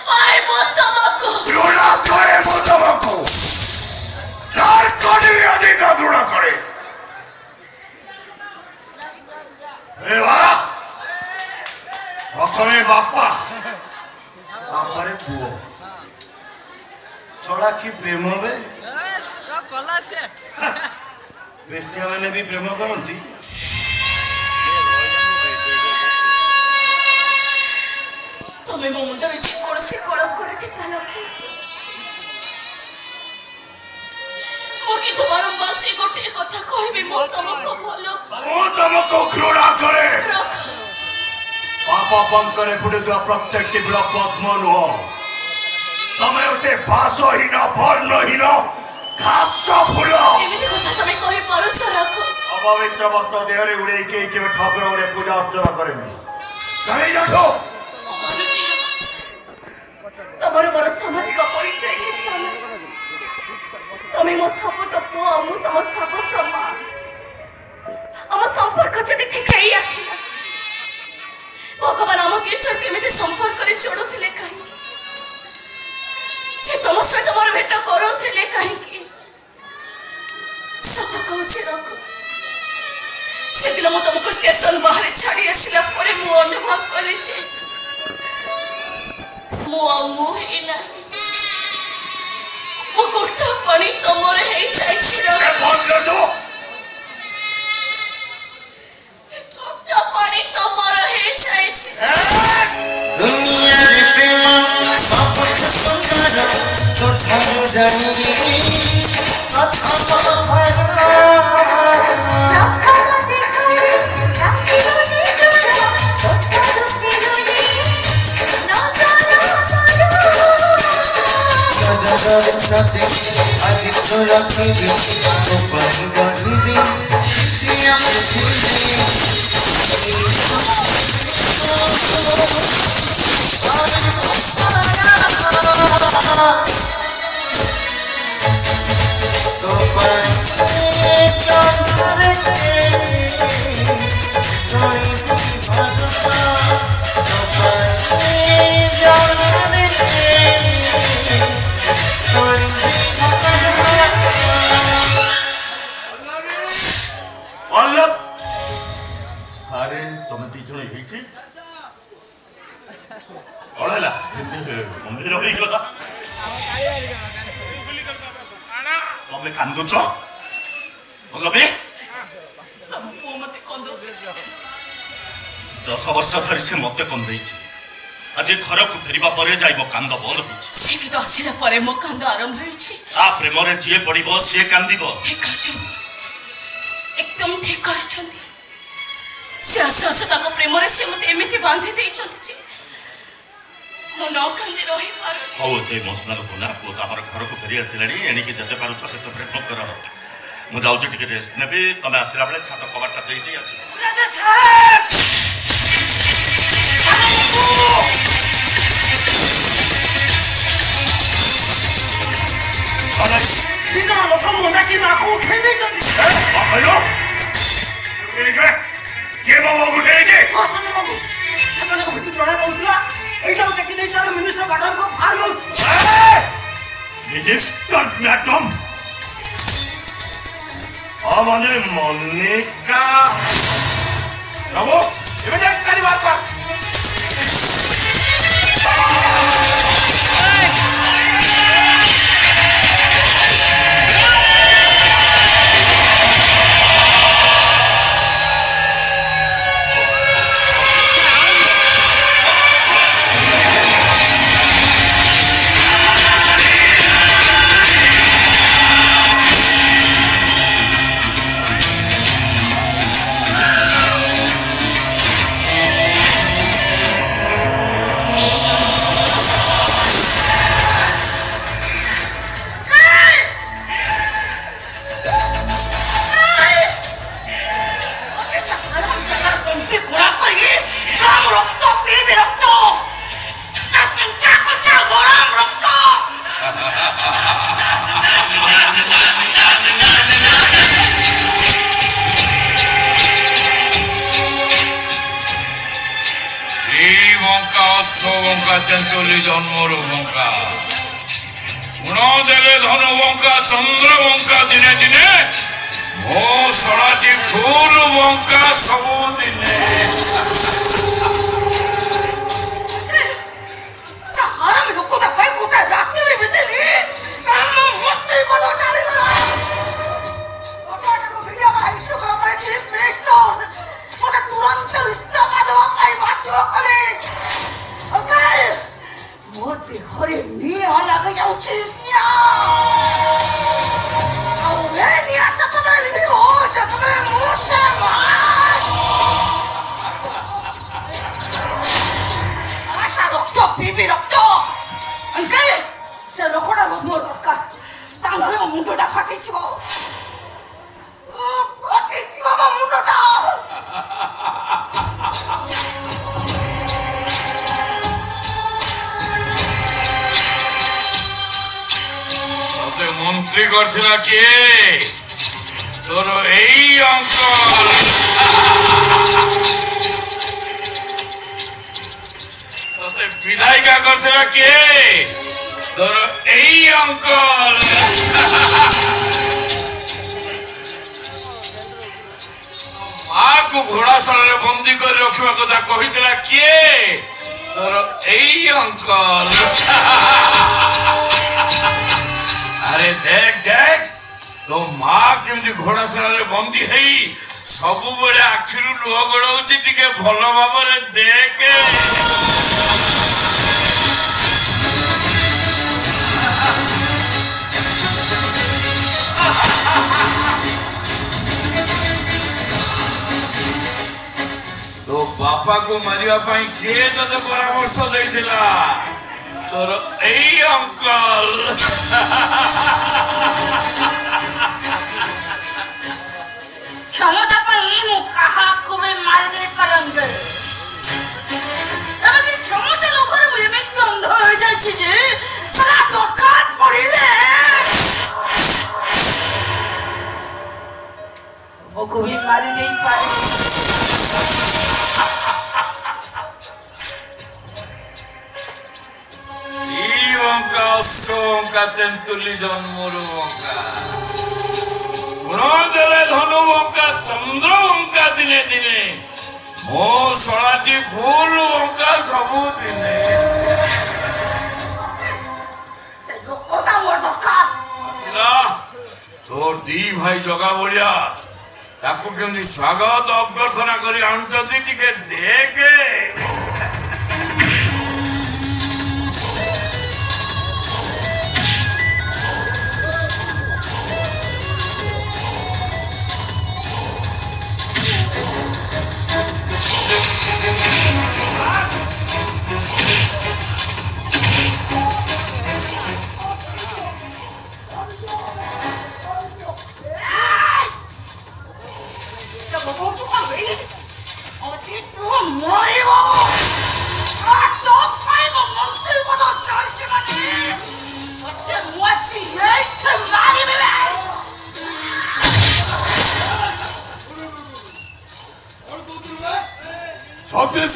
पाए मो तमको लुड़ा करे मो तमको बापा बापारे पुओ छड़ा कि प्रेम बे बेसिया मैंने भी प्रेम करती तुम्हें मो मुंडर कौन से कलम कर कि बारंबार से गोटे कथा कहबी मो तुमको भलो मो तुमको घृणा करे पापा पंकरे फुटुवा प्रत्येक टिबड़ पद्म नुह तमे उठे भाषहीन वर्णहीन घास फुल तमें कही पारुछ रखो अपवित्र वस्त्र देहरे उड़े के ठाकुर उड़े पूजा अर्चना करें कहीं जाठो तमर मोर सामाजिक परिचय किछ तमें मो शपथ पुआ मु तम शपथ मा आम संपर्क जदि ठिकाई आसिला भगवान आम टीचर केमिति संपर्क करे जोड़ुथिले कहीं से तुम सहित मोर भेट करूथिले कहीं सत कहूछि रघु से दिन मु तुमको स्टेशन बाहर छाड़ी आसिला परे मु अनुभव कले जे मु ही नहीं वो गोटा पानी तमर हे जाइछि रे बंद कर दो गोटा पानी तमर हे जाइछि दुनिया रे प्रेम सबक सुंदर तो हम जानी आज तो रखी तो बनी बनी तमें कांदुच पल्लवी 10 वर्ष धरी से मत कंदे आज घर को फेरवा पर जाइब कांद बंद हो आसला पर मो कांद आरंभ हो प्रेम जी पड़ब सी कांद एकदम ठीक कहते से आस आस प्रेम से मत एमती बांधी देते मो न कांदी रही पार हौ ते मोसनाल बुना पुओ तो घर को फेरी आसिलानी एणिकी जते पारुछ से तो प्रेम कर मु जाउछ टिके रेस्ट नेबी तमे आसिला बेले छात कबाटा देई देई आसी राजा साहब बिना लोक मुंडा की नाक उठे नहीं करती हेलो ये बाबा उठे के बाबू आपने को बिल्कुल बड़ा बोलला एटा देखि नहीं सारे मिनिस्टर मैडम को फाड़ मिनिस्टर मैडम आवाने मोनिका बाबू इमीडिएट करी बात पर तेंतुली जन्मर बंका गुण देले धन बंका चंद्र बंका दिने दिने मो सड़ाटी फूल बंका सब दिने ଦେହରେ ନିଆଁ ଲାଗି ଯାଉଛି ଆଉ ଏ ନିଆଁ ସେତେବେଳେ ଲିଭିବ ଯେତେବେଳେ ମୁଁ ସେ ତା ରକ୍ତ ପିଇବି ରକ୍ତ ଅଙ୍କଲ ସେ ଲୋକଟା ବହୁତ ମୋର ଦରକାର ତାଙ୍କର ମୋ ମୁଣ୍ଡଟା ଫାଟିଯିବ ମୋ ମୁଣ୍ଡଟା মন্ত্রী করছিল কে তোর এই অঙ্কল তোতে বিধায়িকা করছিল কে তোর এই অঙ্কল মাকে ঘোড়াশালাରେ বন্দী করে রখিবা কথা কহিଥିଲା কিଏ তোর এই অঙ্কল আরে দেখ দেখ তো মা কেমতি ঘোড়াশালাରେ বন্দୀ ହେଇ ସବୁବେଳେ ଆଖିରୁ ଲୁହ ଗଡଉଛି ଟିକେ ଭଲ ଭାବରେ ଦେଖେ तो बापा को मारिया पाई किए तते परामर्श देइथिला तोर एई अंकल क्षमता पाई मु काहाको भी मार दे परंगे एमती क्षमता लोकर मु एमती अंध हो जाछि जे साला दरकार पड़िले वो भी मार दे पारे তেন্তুলি জন্মর বঙ্কা গুণ দেলে ধনু বঙ্কা চন্দ্র বঙ্কা দিনে দিনে ମୋ ଶଳାଟି ଫୁଲ ବଙ୍କା ସବୁ ଦିନେ ଆସିଲା ତୋର ଦି ଭାଇ ଜଗା ବଳିଆ ତାକୁ କେମିତି ସ୍ୱାଗତ ଅଭ୍ୟର୍ଥନା କରି ଆଣୁଛନ୍ତି ଟିକେ ଦେଖେ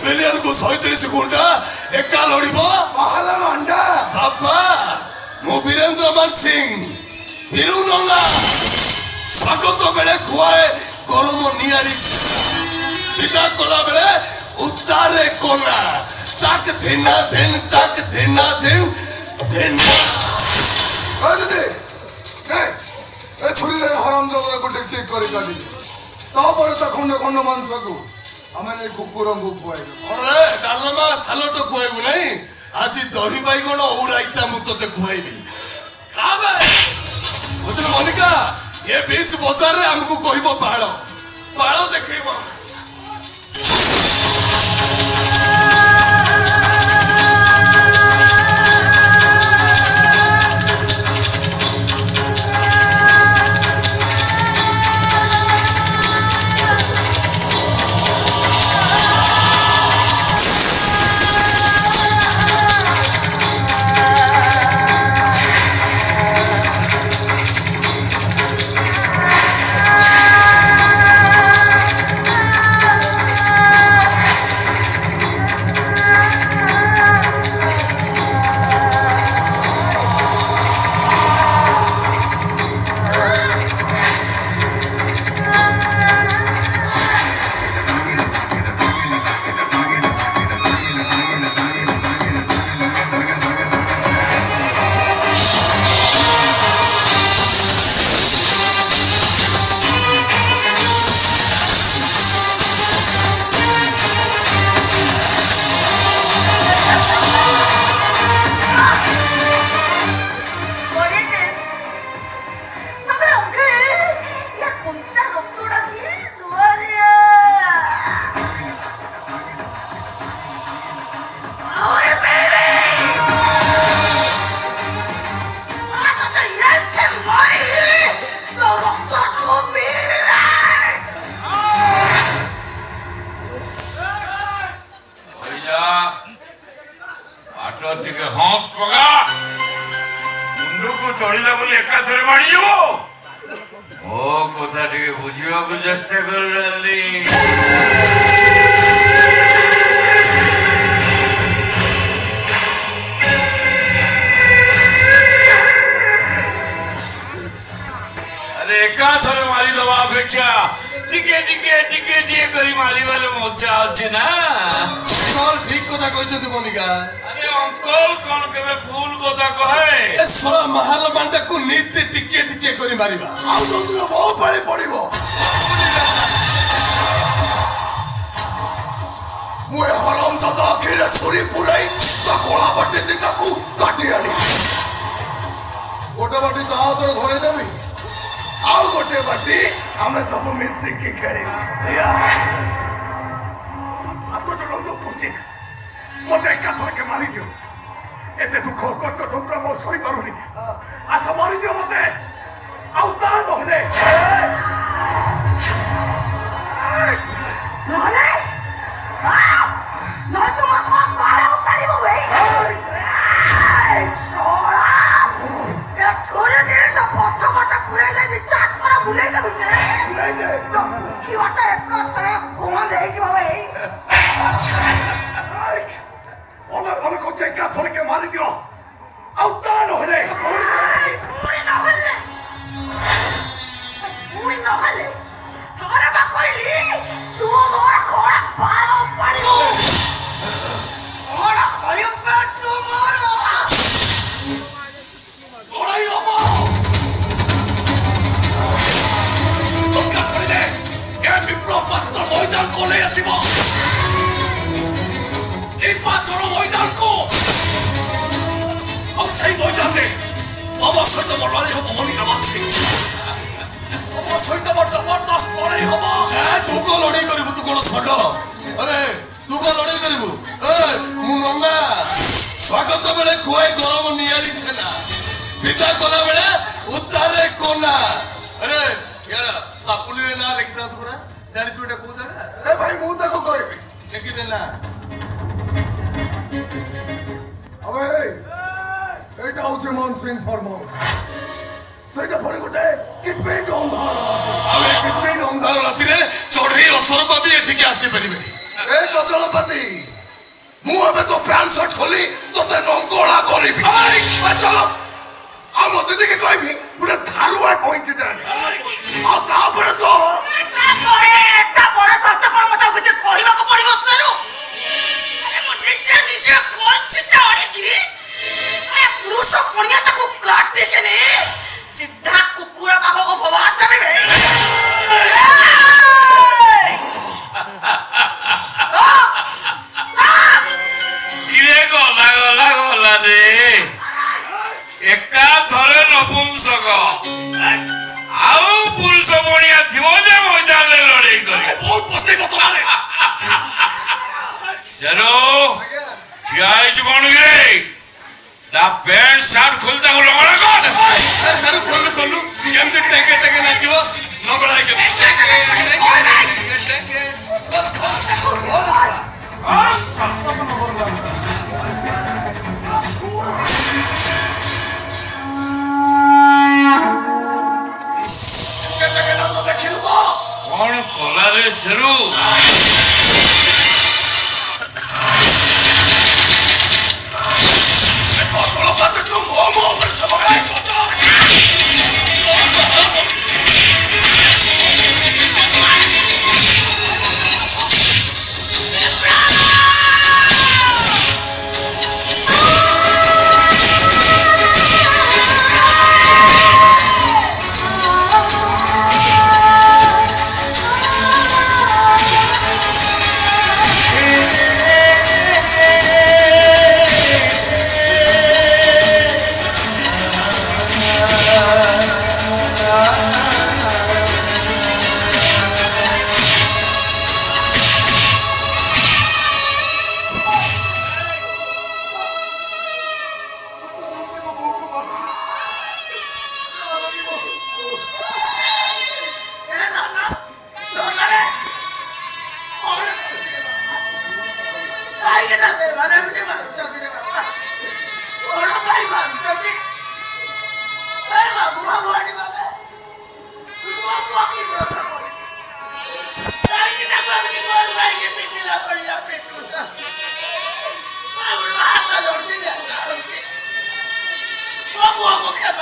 मिलियन को 37 गुंडा एका लड़ब महाला मंडा बापा मो वीरेंद्र मान सिंह बिरुनला स्वागत बेले खुआए गरम नियारी विदा कला बेले उतारे कोना ताक धिना दिन धिना दे नहीं ए छुरी रे हराम जगह को टिक टिक करी काटी तापर ता खंड खंड मांस को आमे कुकुर को खुआइबे अरे डालमा सालट खुआइबु नहीं आज दही बाइगण औराइता मु तते खुआइबी खाबे बुझल मोनिका ये बीच बाजार रे हमको कहबो बाळ देखैबो टिके हंस पगा मुंडू को चढ़िला बोली एकाथरे मारी जाओ ओ कथा टिके बुझिया को चेष्टा कर डाली अरे एकाथरे मारी दवा अपेक्षा टिके टिके टिके टिके करी मारी वाले मजा अच्छी ना अंकल ठीक कथा कहते मोनिका अरे अंकल कौन केबे फूल कथा कहे ए सोला महाल मांडा को नीति टिके टिके करी मारिबा ଆଉ ଯୋଉଦିନ ମୋ ପାଳି ପଡିବ ମୁଁ ଏ ହରମ ଦାଦା ଆଖିରେ ଛୁରୀ ପୁରାଇ ତା କଳା ବାଟି ଦିଟାକୁ କାଟି ଆଣି ଗୋଟେ ବାଟି ତା ହାତରେ ଧରେଇଦେବି ଆଉ ଗୋଟେ ବାଟି ଆମେ ସବୁ ମିଶିକି ଖେଳିବା ହାତ ଚଳନ୍ତୁ କରୁଛି ମତେ ଏକାଥରକେ ମାରିଦିଅ ଏତେ ଦୁଃଖ କଷ୍ଟ ଯନ୍ତ୍ରଣା ମୁଁ ସହିପାରୁନି ଆସ ମାରିଦିଅ ମତେ ଆଉ ତା ନହେଲେ ଏକାଥରକେ ମାରିଦିଅ ଆଉ ତା ନହେଲେ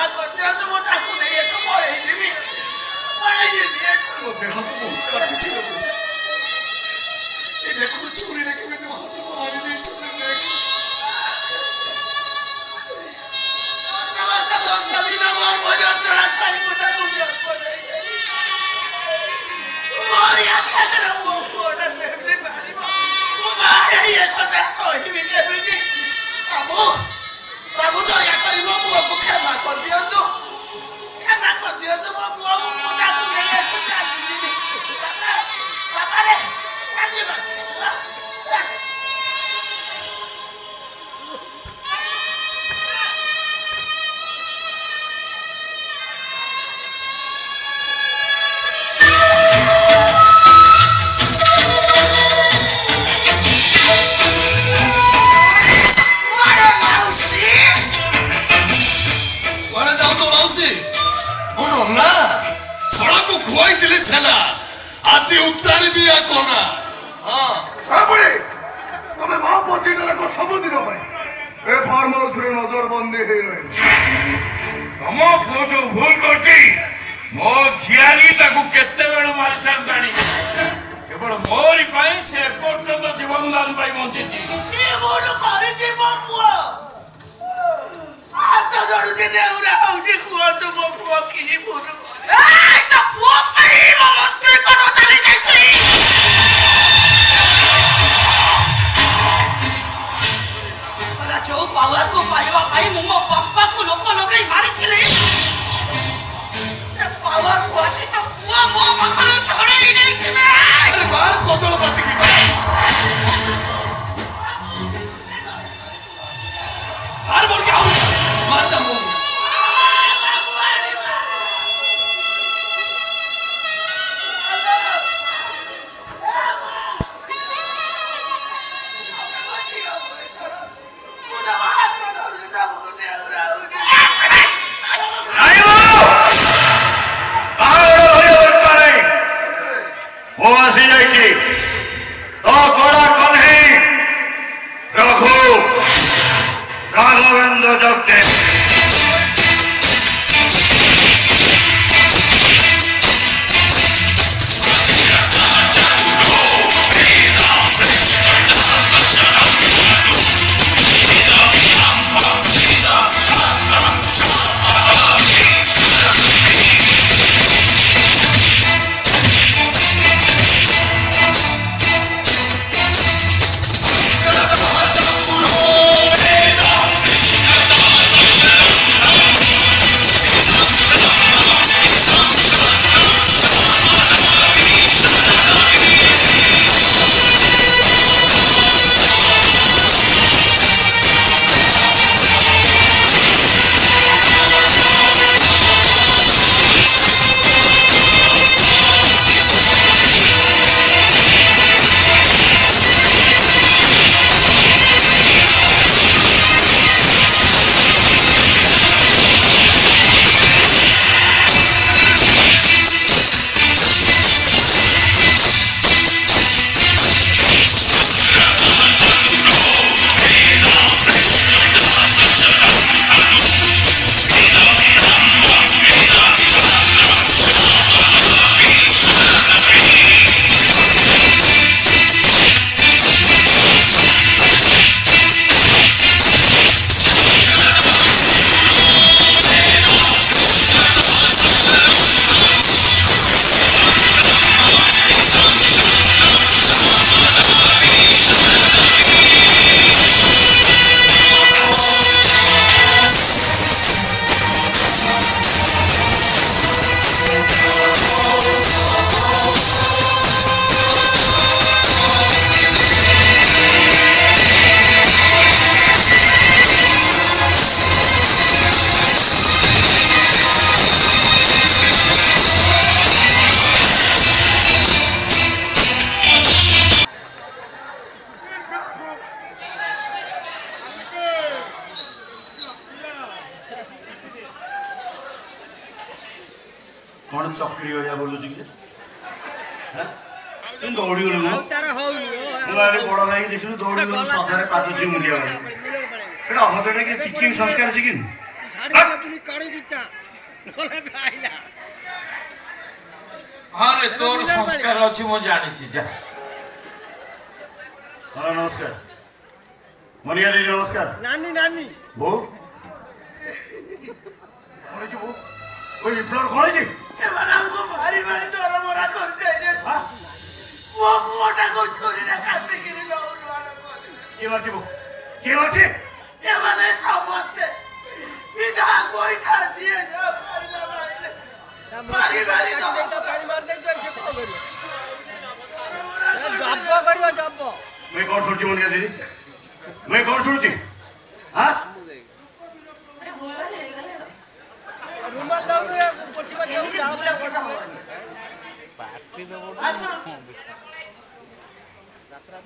क्षमा करते हैं तो वो ताकू नहीं है तो मरे जीवी ମୋ ଦେହ ତ ବହୁତ କାଟୁଛି ଏ ଦେଖୁନ ଛୁରୀରେ କେମିତି ମୋ ହାତ ମାରି ଦେଇଛନ୍ତି बाबू दया कर ମୋ ପୁଅକୁ କ୍ଷମା କରିଦିଅନ୍ତୁ ମୋ ପୁଅକୁ ମୁଁ ତାକୁ ନେଇ ଆସି ଚାଲିଯିବି ବାବାରେ ଚାଲିବା ଖୁଆଇଥିଲେ ଛେନା ଆଜି ଉତ୍ତାରିବି ଆ କନା ସାବୁଡ଼ି ତମେ ମା ପୁଅ ଦିଟା ଯାକ ସବୁଦିନ ପାଇଁ ଏ ଫାର୍ମ ହାଉସରେ ନଜରବନ୍ଦୀ ହେଇ ରହିଛି ତମ ପୁଅ ଯୋଉ ଭୁଲ କରୁଛି ମୋ ଝିଆରୀ ତାକୁ କେତେବେଳେ ମାରି ସାରିଲାଣି କେବଳ ମୋରି ପାଇଁ ସେ ଏପର୍ଯ୍ୟନ୍ତ ଜୀବନ ଦାନ ପାଇଁ ବଞ୍ଚିଛି ଭୁଲ କରିଛି ମୋ ପୁଅ ହାତ ଯୋଡୁଛି ନେଉରା ହଉଛି କୁହନ୍ତୁ ମୋ ପୁଅ କି ଭୁଲ ତ ପୁଅ ପାଇଁ ମୋ ସ୍ତ୍ରୀ କଣ ଚାଲି ଯାଇଛି ସାରା ଯୋଉ ପାୱାରକୁ ପାଇବା ପାଇଁ ମୁଁ ମୋ ବାପାକୁ ଲୋକ ଲଗେଇ ମାରିଥିଲି ସେ ପାୱାରକୁ ଅଛି ତ ପୁଅ ମୋ ପାଖରୁ ଛଡେଇ ନେଇଛି ବାହାର କଚଳ ପାତିକି ଆରେ ବୋଲ क्या मारता हूं कौन चक्री भलिया बोलुची कि दौड़ी गलु बड़ भाई देखु दौड़ी गलु सधारे पादुची मुंडिया एटा अभद्र कि टीचिंग संस्कार शिखिन আরে তোর সংস্কার আছে মু জানিছি যা নমস্কার মনিয়া দিদি নমস্কার নানি নানি বউ করেছি বউ ওই বিপ্লব করেছি এবার আমাকে ভারী ভারী দরমরা করছে মোটাকে ছুরিটা কাটতে গেলে কি বলছি বউ কি বলছি এবারে সমস্তে বিধা বইটা দিয়ে যা ভারী ভারী मैं कौन सुनती मुनिया दीदी मैं कौन सुनती हाँ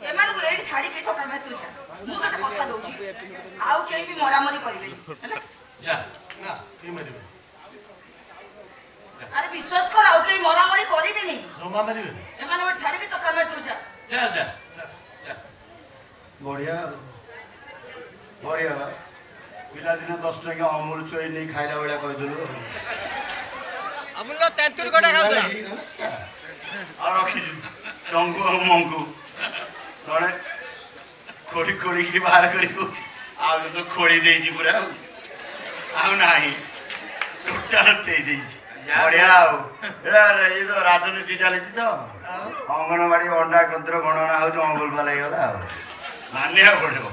ଏମାନଙ୍କୁ ଏଇଠି ଛାଡିକି ତ ତମେ ତୁ ଯା ମୁଁ ତତେ କଥା ଦଉଛି ଆଉ କେହି ବି ମରାମରି କରିବେନି ହେଲା ଯା ନା କି ମାରିବେ ଆରେ ବିଶ୍ୱାସ କର ଆଉ କେହି ମରାମରି କରିବେନି ଜମା ମାରିବେ ଏମାନଙ୍କୁ ଏଇଠି ଛାଡିକି ତ ତମେ ତୁ ଯା ଯା ଯା बढ़िया बढ़िया पिलादिन 10 टका अमूल चोई नहीं खाइला बेला कहिदलु अमूल तेंतुर कोटा खाउला आ रखी टंगु मंगु तणे खोड़ी खोड़ी की बाहर करी आ तो खोड़ी देजी पूरा आ नाही टोटल दे देजी बढ़िया यार ये तो राजनीति चली तो अंगनवाड़ी अंडा केन्द्र गणना हो अंगुल पाल गला मानिया पड़ो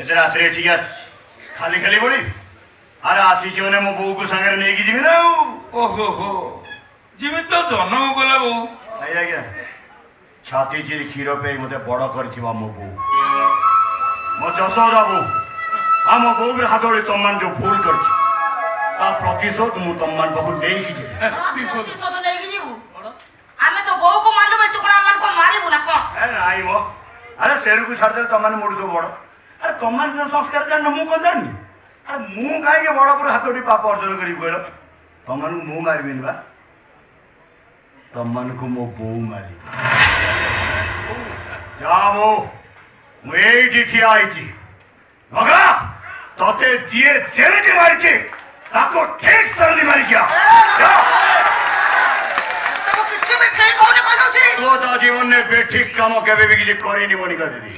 एते रात ठीक खाली खाली बड़ी अरे आसी मैंने मो बो को संगे नहीं कि जीवी ना ओहो हो जीवी तो जन्म कला बो नहीं आज्ञा छाती चिरी क्षीर पे मते बड़ करथिबा मो बो मो जसोदा बो आ मो बो रे हाथोड़ी तम्मान जो भूल करछि ता प्रतिशोध मु तम्मान बहु नहीं कि प्रतिशोध नहीं कि जीवु आमे तो बो को मारलो बे टुकड़ा मन को मारिबु ना को ए नाही मो अरे सेरू को छाड़ दे तम्मान मोड़ दो बड़ अरे तम्मान संस्कार जान मु को जानि अरे मु काहे के बड़ पर हाथोड़ी पाप अर्जन करी कहलो तम्मान मु मारबिन बा तम्मान को मो बो मारी जाओ मु एठी ठिया आइची मगा तते दिए जेमिति मारके ताको ठीक सरली मारी क्या सब किछु भी ठीक होने को छी तो जीवन ने बेठिक काम केबे भी किछि करिनी मोनिका दीदी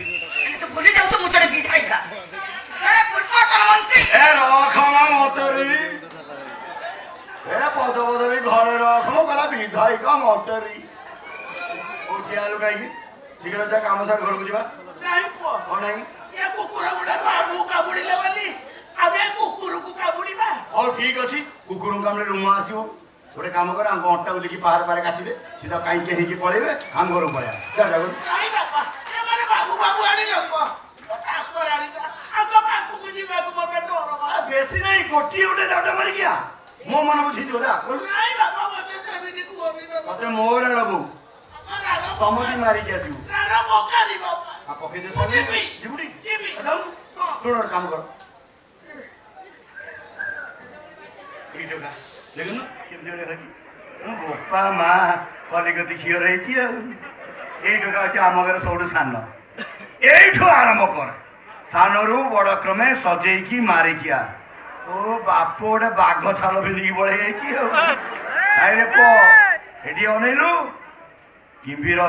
तो भूली जाउछ मु जड़े विधायिका अरे पूर्वतन मंत्री ए रखमा मतरी ए पद पदवी घरे रखम कला विधायिका मतरी ओ जियालु काई शीघ्र जा काम सार घर को जीवा नहीं पुओ ओ नहीं ये कुकुर गुडा बाबू काबुडीले बोली आबे कुकुर को काबुडीबा और ठीक अछि कुकुर कामले रूम आसीबो गोटे काम कर आंको अट्टा को देखि पहाड़ पारे काची दे सीधा काई के हेकी पळेबे हम घर पळया जा जा नहीं बाबा ये माने बाबू बाबू आनी लोक ओ चाकर आनी ता आंको पाकु को जीवा को मते डर आ बेसी नहीं गोटी उठे जाटा मारी गया मो मन बुझी जोला नहीं बाबा मते सेमिति को अभी न मते मोर लबू समझी मारी के आसीबो राणा मौका दी बाबा आ पके दे सब जिबुडी एकदम सुन काम कर ई टका देखन केम देले खाची बोपा मा कलिगति खियो रहिछि एई टका अछि आम घर सबडु सान एइठो आरंभ कर सानरू बड़ क्रमे सजेई की मारी किया ओ बापो ओडे बाघ छाल भिंदी बळे जाइछि आइ रे पो एडी अनेलु किंभीर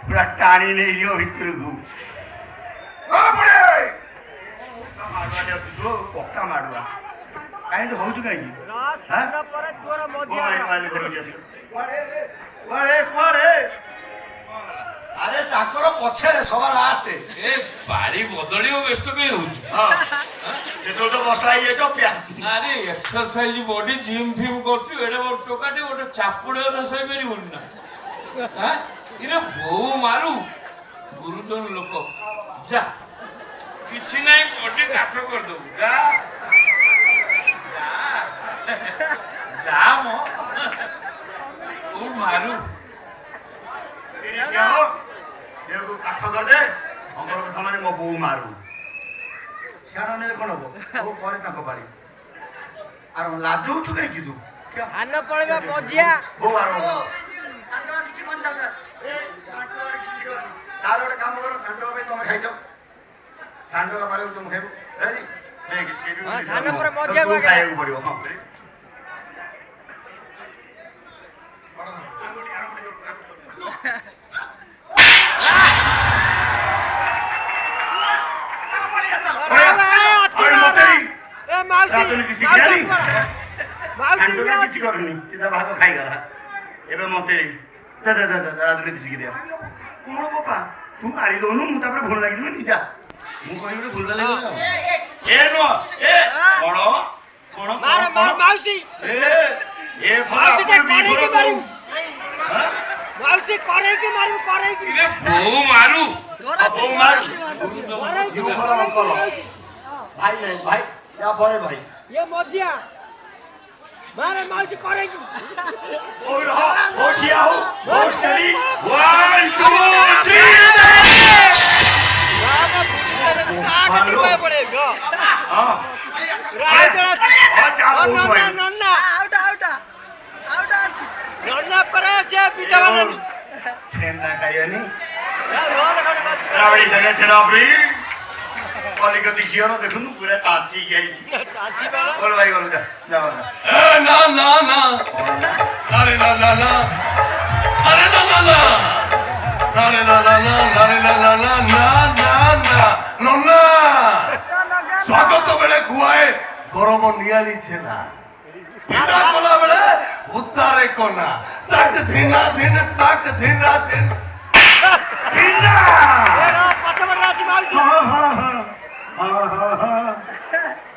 पूरा टाणी नहीं दियो भितर को ओ बुढे मारवा दे तू पक्का मारवा काहे तो होउ छु काहे हां पर तोरा मोदिया वाले करो जसी वारे अरे ताकर पछरे सवा लास्ट ए बाड़ी बदलियो व्यस्त कई होउछ हां जे तो बसाई ए तो प्या अरे एक्सरसाइज बॉडी जिम फिम करछु एडे बड़ टोकाटे ओटे चापुडे दसई परिबुन ना हां इरे बो मारू गुरुजन लोक जा किछि नाही बॉडी काट कर दो जा जा मो ओ मारू देखो काठ कर दे अंगल कथा माने मो बो मारू शाण ने कोन हो ओ परे ताको पाड़ी आर लाजू छु के की तू क्या आन पड़बा मजिया बो मारू सांडवा किछि कोन दाउ सर ए सांडवा की कर तार ओटे काम करो सांडवा पे तुम खाइ जाओ सांडवा पाले तुम खाइबो राजी ଦେଖ ସିଏ ବି ହଁ, ସାନ ପରେ ମଜା ତୁ ବାଗେରା। ଖାଇବାକୁ ପଡିବ କଣ କରିବି? ରାଜନୀତି ଶିଖିଲାନି ଖାଣ୍ଡୁରେ କିଛି କରୁନି ସିଧା ଭାଗ ଖାଇଗଲା ଏବେ ମତେ ରାଜନୀତି ଶିଖି ଦିଅ କଣ ବାପା ତୁ ମାରି ଦଉନୁ ମୁଁ ତାପରେ ଭୁଲ ଲାଗିଯିବ ନିଜା ମୁଁ କହିବି ଗୋଟେ ଭୁଲ ଲାଗିଗଲା ଏ ନୁହ ଏ କଣ କଣ ମାଉସୀ ଏ ମାଉସୀ କରେଇକି ମାରିବୁ କରେଇକି ବୋଉ ମାରୁ ବୋଉ ମାରୁ ୟୁ ଫର ଅଙ୍କଲ ଭାଇ ନାହିଁ ଭାଇ या परे भाई ये मजिया मारे माउसी करेगी ओ ठिया हो ओ स्टडी 1 2 3 पड़ेगा हां नन्ना आउट नन्ना परे जे बिजवानी छेना खायनी रावड़ी जगह छेना फ्री कलिकती झियर देखुनु पूरा ताची गइछि बोल भाई बोल जा जा ए ना ना ना अरे ना ना ना अरे ना ना ना अरे ना ना ना अरे ना ना ना ना ना ना नन्ना स्वागत बेले खुआए गरम नियाली छेना इता कोला बेले उतारे कोना तक धीना दिन तक धीना दिन धीना पटवराजी माउसी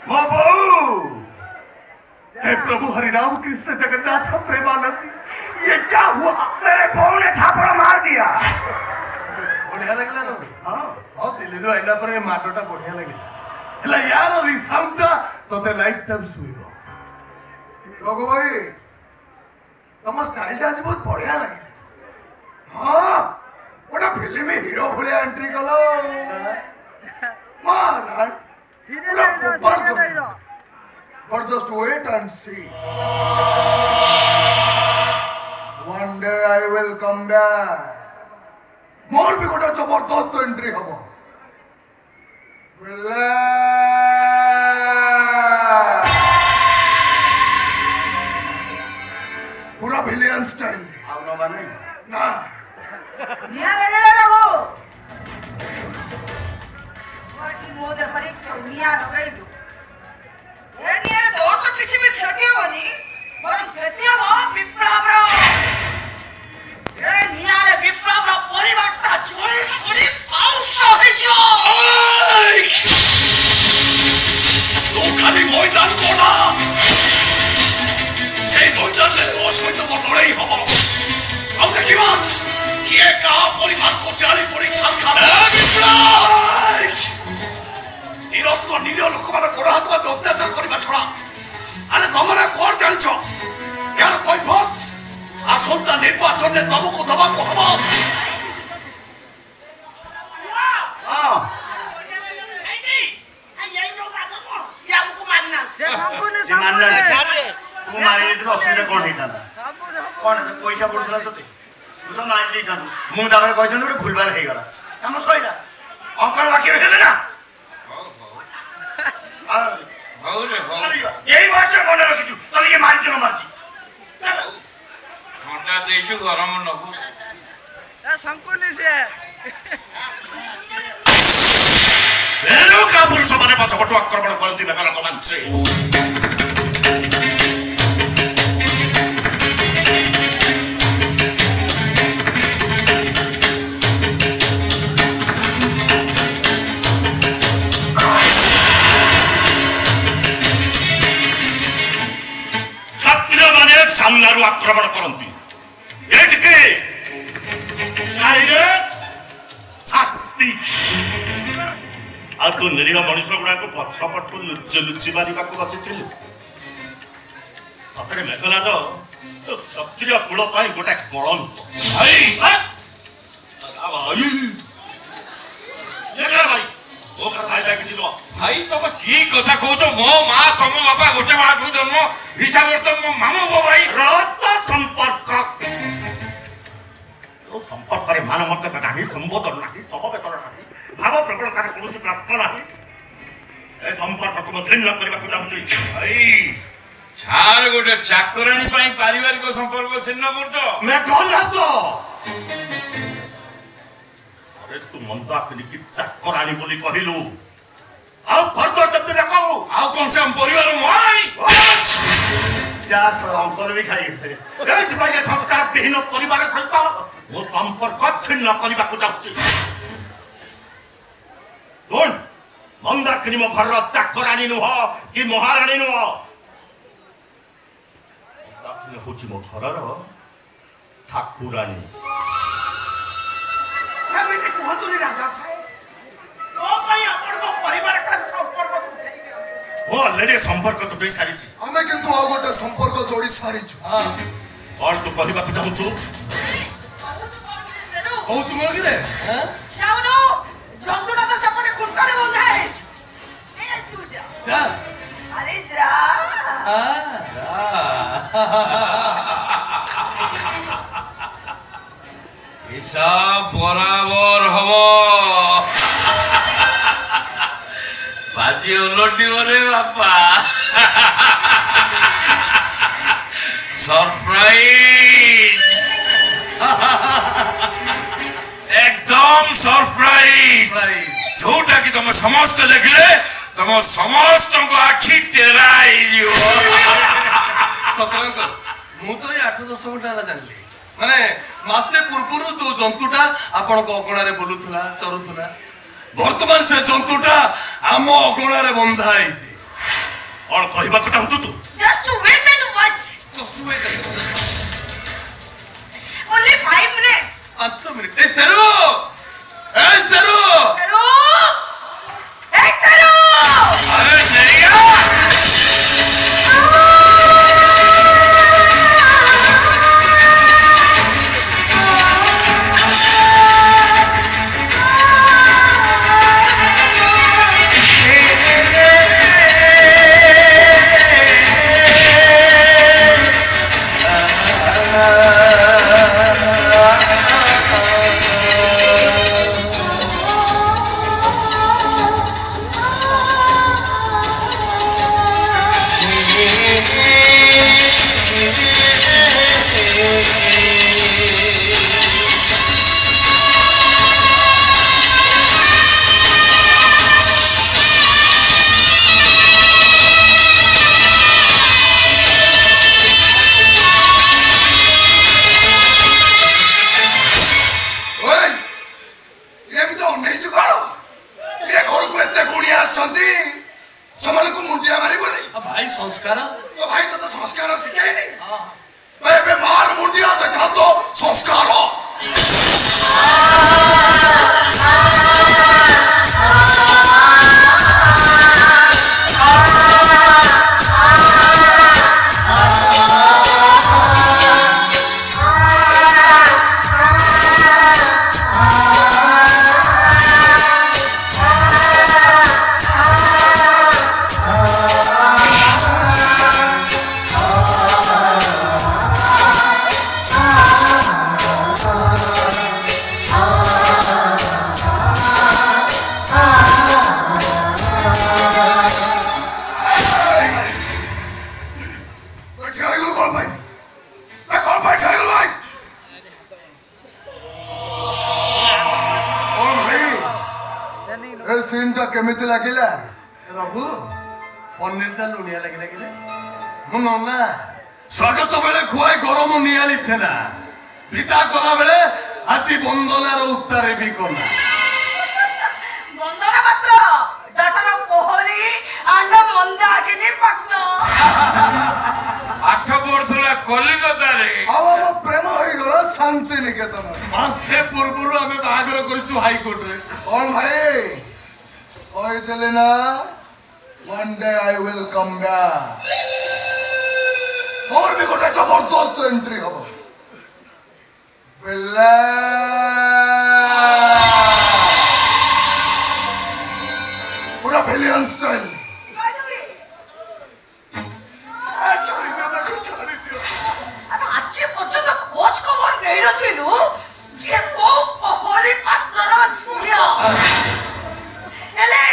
मो बहू हे प्रभु हरिनाम कृष्ण जगन्नाथ प्रेमानंद ये क्या हुआ मेरे बहू ने थापड़ मार दिया बढ़िया लगला तो हाँ बहुत दिल्ली आइला पर माटोटा बढ़िया लगला हेला यार रिसाउंडा तोते लाइफ टाइम सुइबो रघु भाई तम स्टाइलटा आज बहुत बढ़िया लगे हाँ गोटे फिल्म हिरो भलिया एंट्री कलो महाराज पूरा बोपाल कर but just wait and see one day I will come back मोर भी गोटे जबरदस्त एंट्री हबो पूरा विलियन स्टाइल आउ न माने ना निया लगेला रहो वासी मोदे हरेक चौनिया लगाइलु ए निया दोर तो किसी भी क्षति होनी पर क्षति हो विप्लव रो ए निया रे विप्लव रो परिवर्तन छोड़ी छोड़ी पाउस हो जो तो खाली मैदान कोना সেই ময়দানে তো সৈত লড়াই হবো আও দেখিবা কে কাহা পরিবার কো জালি পড়ি ছাল খাবে নিরস্ত নিরীহ লোকମାନେ ଗୋଡ଼ ହାତ ବାନ୍ଧି ଅତ୍ୟାଚାର କରିବା ଛଡ଼ା ଆରେ ତମମାନେ କଣ ଜାଣିଛ ଏହାର କୈଫିୟତ ଆସନ୍ତା ନିର୍ବାଚନରେ ତମକୁ ଦବାକୁ ହବ तू मारी असुविधा कौन होता कौन पैसा पड़ूला ते तू तो मारी देता मुझे कहते गोटे भूलभाल हो गला कम सईला अंकल बाकी रहे ना यही बात मन रखी तले मारी दिल मार्ची ଥଣ୍ଡା ଦେଇଛୁ ଗରମ ନବୁ ପୁରୁଷ ମାନେ ପଛପଟୁ ଆକ୍ରମଣ କରନ୍ତି ବେକାର କମାଞ୍ଚେ ସାମ୍ନାରୁ ଆକ୍ରମଣ କରନ୍ତି ଏଠିକି ଛାତି ଆଉ ତୁ ନିରୀହ ମଣିଷ ଗୁଡାକୁ ପଛପଟୁ ଲୁଚି ମାରିବାକୁ ବସିଥିଲୁ ସତରେ ମେଘନାଦ କ୍ଷତ୍ରିୟ କୂଳ ପାଇଁ ଗୋଟେ କଳଙ୍କ ଭାଇ ତମେ କି କଥା କହୁଛ ମୋ ମା ତମ ବାପା ଗୋଟେ ମାଠୁ ଜନ୍ମ ହିସାବରେ ତ ମୋ ମାମୁ ବୋ ଭାଇ ରକ୍ତ ସମ୍ପର୍କ ସମ୍ପର୍କରେ ମାନମର୍ଯ୍ୟାଦା ନାହିଁ ସମ୍ବୋଧନ ନାହିଁ ସମବେତନ ନାହିଁ ଭାବ ପ୍ରବଳତାର କୌଣସି ପ୍ରାପ୍ତ ନାହିଁ ए संपर्क को छिन्न करबा को चाहूची भाई छार गोटे चाकराणी पाई पारिवारिक संपर्क छिन्न करछो मैं कौन ना तो अरे तू मंदाकिनी की चाकराणी बोली कहिलु आउ फर्दर जति रखौ आउ कम से कम परिवार महारानी जा सर अंकल भी खाई गए ए दिबाई संस्कार विहीन परिवार सहित मो संपर्क छिन्न करबा को चाहूची सुन मंदाकिनी मो घर चाकराणी नुह कि महारानी नुह मंदाकिनी होची मो घरर ठाकुरानी ସେମିତି କୁହନ୍ତୁନି ରାଜା ସାହେବ ମୋ ପାଇଁ ଆପଣଙ୍କ ପରିବାରଟା ସମ୍ପର୍କ ତୁଟେଇ ଦିଅନ୍ତୁ वो ऑलरेडी संपर्क तुटई सारिछि ଆମେ କିନ୍ତୁ ଆଉ ଗୋଟେ ସମ୍ପର୍କ ଯୋଡ଼ି ସାରିଛୁ और तू कहबा को चाहूछु କହୁଛୁ କ'ଣ କିରେ ଯାଉନୁ ଜନ୍ତୁଟା ତ ସେପଟେ ଖୁଣ୍ଟରେ ବନ୍ଧା ହେଇଛି ନେଇ ଆସିବୁ ଯା ଯା ଆରେ ଯା हिसाब बराबर हबो बाजी उलटी रे बापा सरप्राइज एकदम सरप्राइज जोटा कि तुम समस्त देखले तुम समस्त को आखि टेराई दियो ସତରଙ୍କ ମୁଁ ତ ଏଇ 8-10 ଘଣ୍ଟା ହେଲା ଜାଣିଲି ମାନେ ମାସେ ପୂର୍ବରୁ ଯୋଉ ଜନ୍ତୁଟା ଆପଣଙ୍କ ଅଗଣାରେ ବୁଲୁଥିଲା ଚରୁଥିଲା ବର୍ତ୍ତମାନ ସେ ଜନ୍ତୁଟା ଆମ ଅଗଣାରେ ବନ୍ଧା ହେଇଛି और कहबा को चाहूछु तू just wait and watch only 5 minutes 5 minute ଏ ସେରୁ Saru hey Saru अरे नैया ଭାଇ ସଂସ୍କାର ଭାଇ ତତେ ସଂସ୍କାର ଶିଖେଇନି ଏବେ ମାର ମୁଣ୍ଡିଆ ଦେଖା ତ ସଂସ୍କାର सीनटा केमिति लागिला रघु पनीरटा लुणिया लागिला कि मु नना स्वागत बेले खुआई गरम नियाली छेना पिता कला बेले आजी बंदनार उत्तारे भी कला बंदना मात्र डटर पोहली अंड मंदाकिनी पक्न 8 वर्षला कलिकता रे आव हम प्रेम होई गलो शांति निकेतन मासे पूर्वरु हमें बाहागर करछु हाई कोर्ट रे कौन भाई कहते ना one day I will come back और भी गोटे जबरदस्त एंट्री हम पूरा विलियन स्टाइल आज पर्यंत खोज खबर नहीं रखिलु जे को पहली पात्रर झियो एले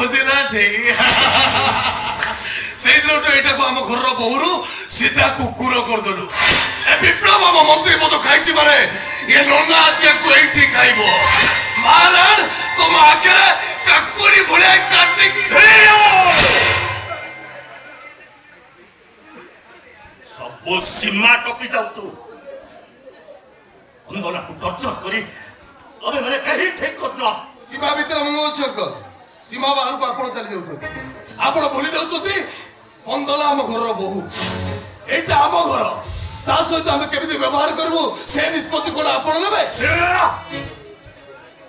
ବୁଝିଲା ଠିକ ସେଇଦିନଠୁ ଏଇଟାକୁ ଆମ ଘରର ବୋହୁରୁ ସିଧା କୁକୁର କରିଦେଲୁ। ଏ ବିପ୍ଳବ ଆମ ମନ୍ତ୍ରୀ ପଦ ଖାଇଛି ମାନେ ଏ ନନା ଆଜି ୟାକୁ ଏଇଠି ଖାଇବ। ମହାରାଣ ତମ ଆଗରେ କାକୁଡି ଭଳିଆ କାଟିକି ସବୁ ସୀମା ଟପି ଯାଉଛୁ। ଅନ୍ଦଲାକୁ ଟର୍ଚର କରି ତମେ ମାନେ କେହି ଠିକ କରୁନ। ସୀମା ଭିତରେ ମୁଁ ଅଛି ଅଙ୍କଲ। ସୀମା ବାହାରକୁ ଆପଣ ଚାଲି ଯାଉଛନ୍ତି। ଆପଣ ଭୁଲି ଯାଉଛନ୍ତି ଅନ୍ଦଲା ଆମ ଘରର ବୋହୂ। ଏଇଟା ଆମ ଘର। ତା ସହିତ ଆମେ କେମିତି ବ୍ୟବହାର କରିବୁ ସେ ନିଷ୍ପତ୍ତି କଣ ଆପଣ ନେବେ?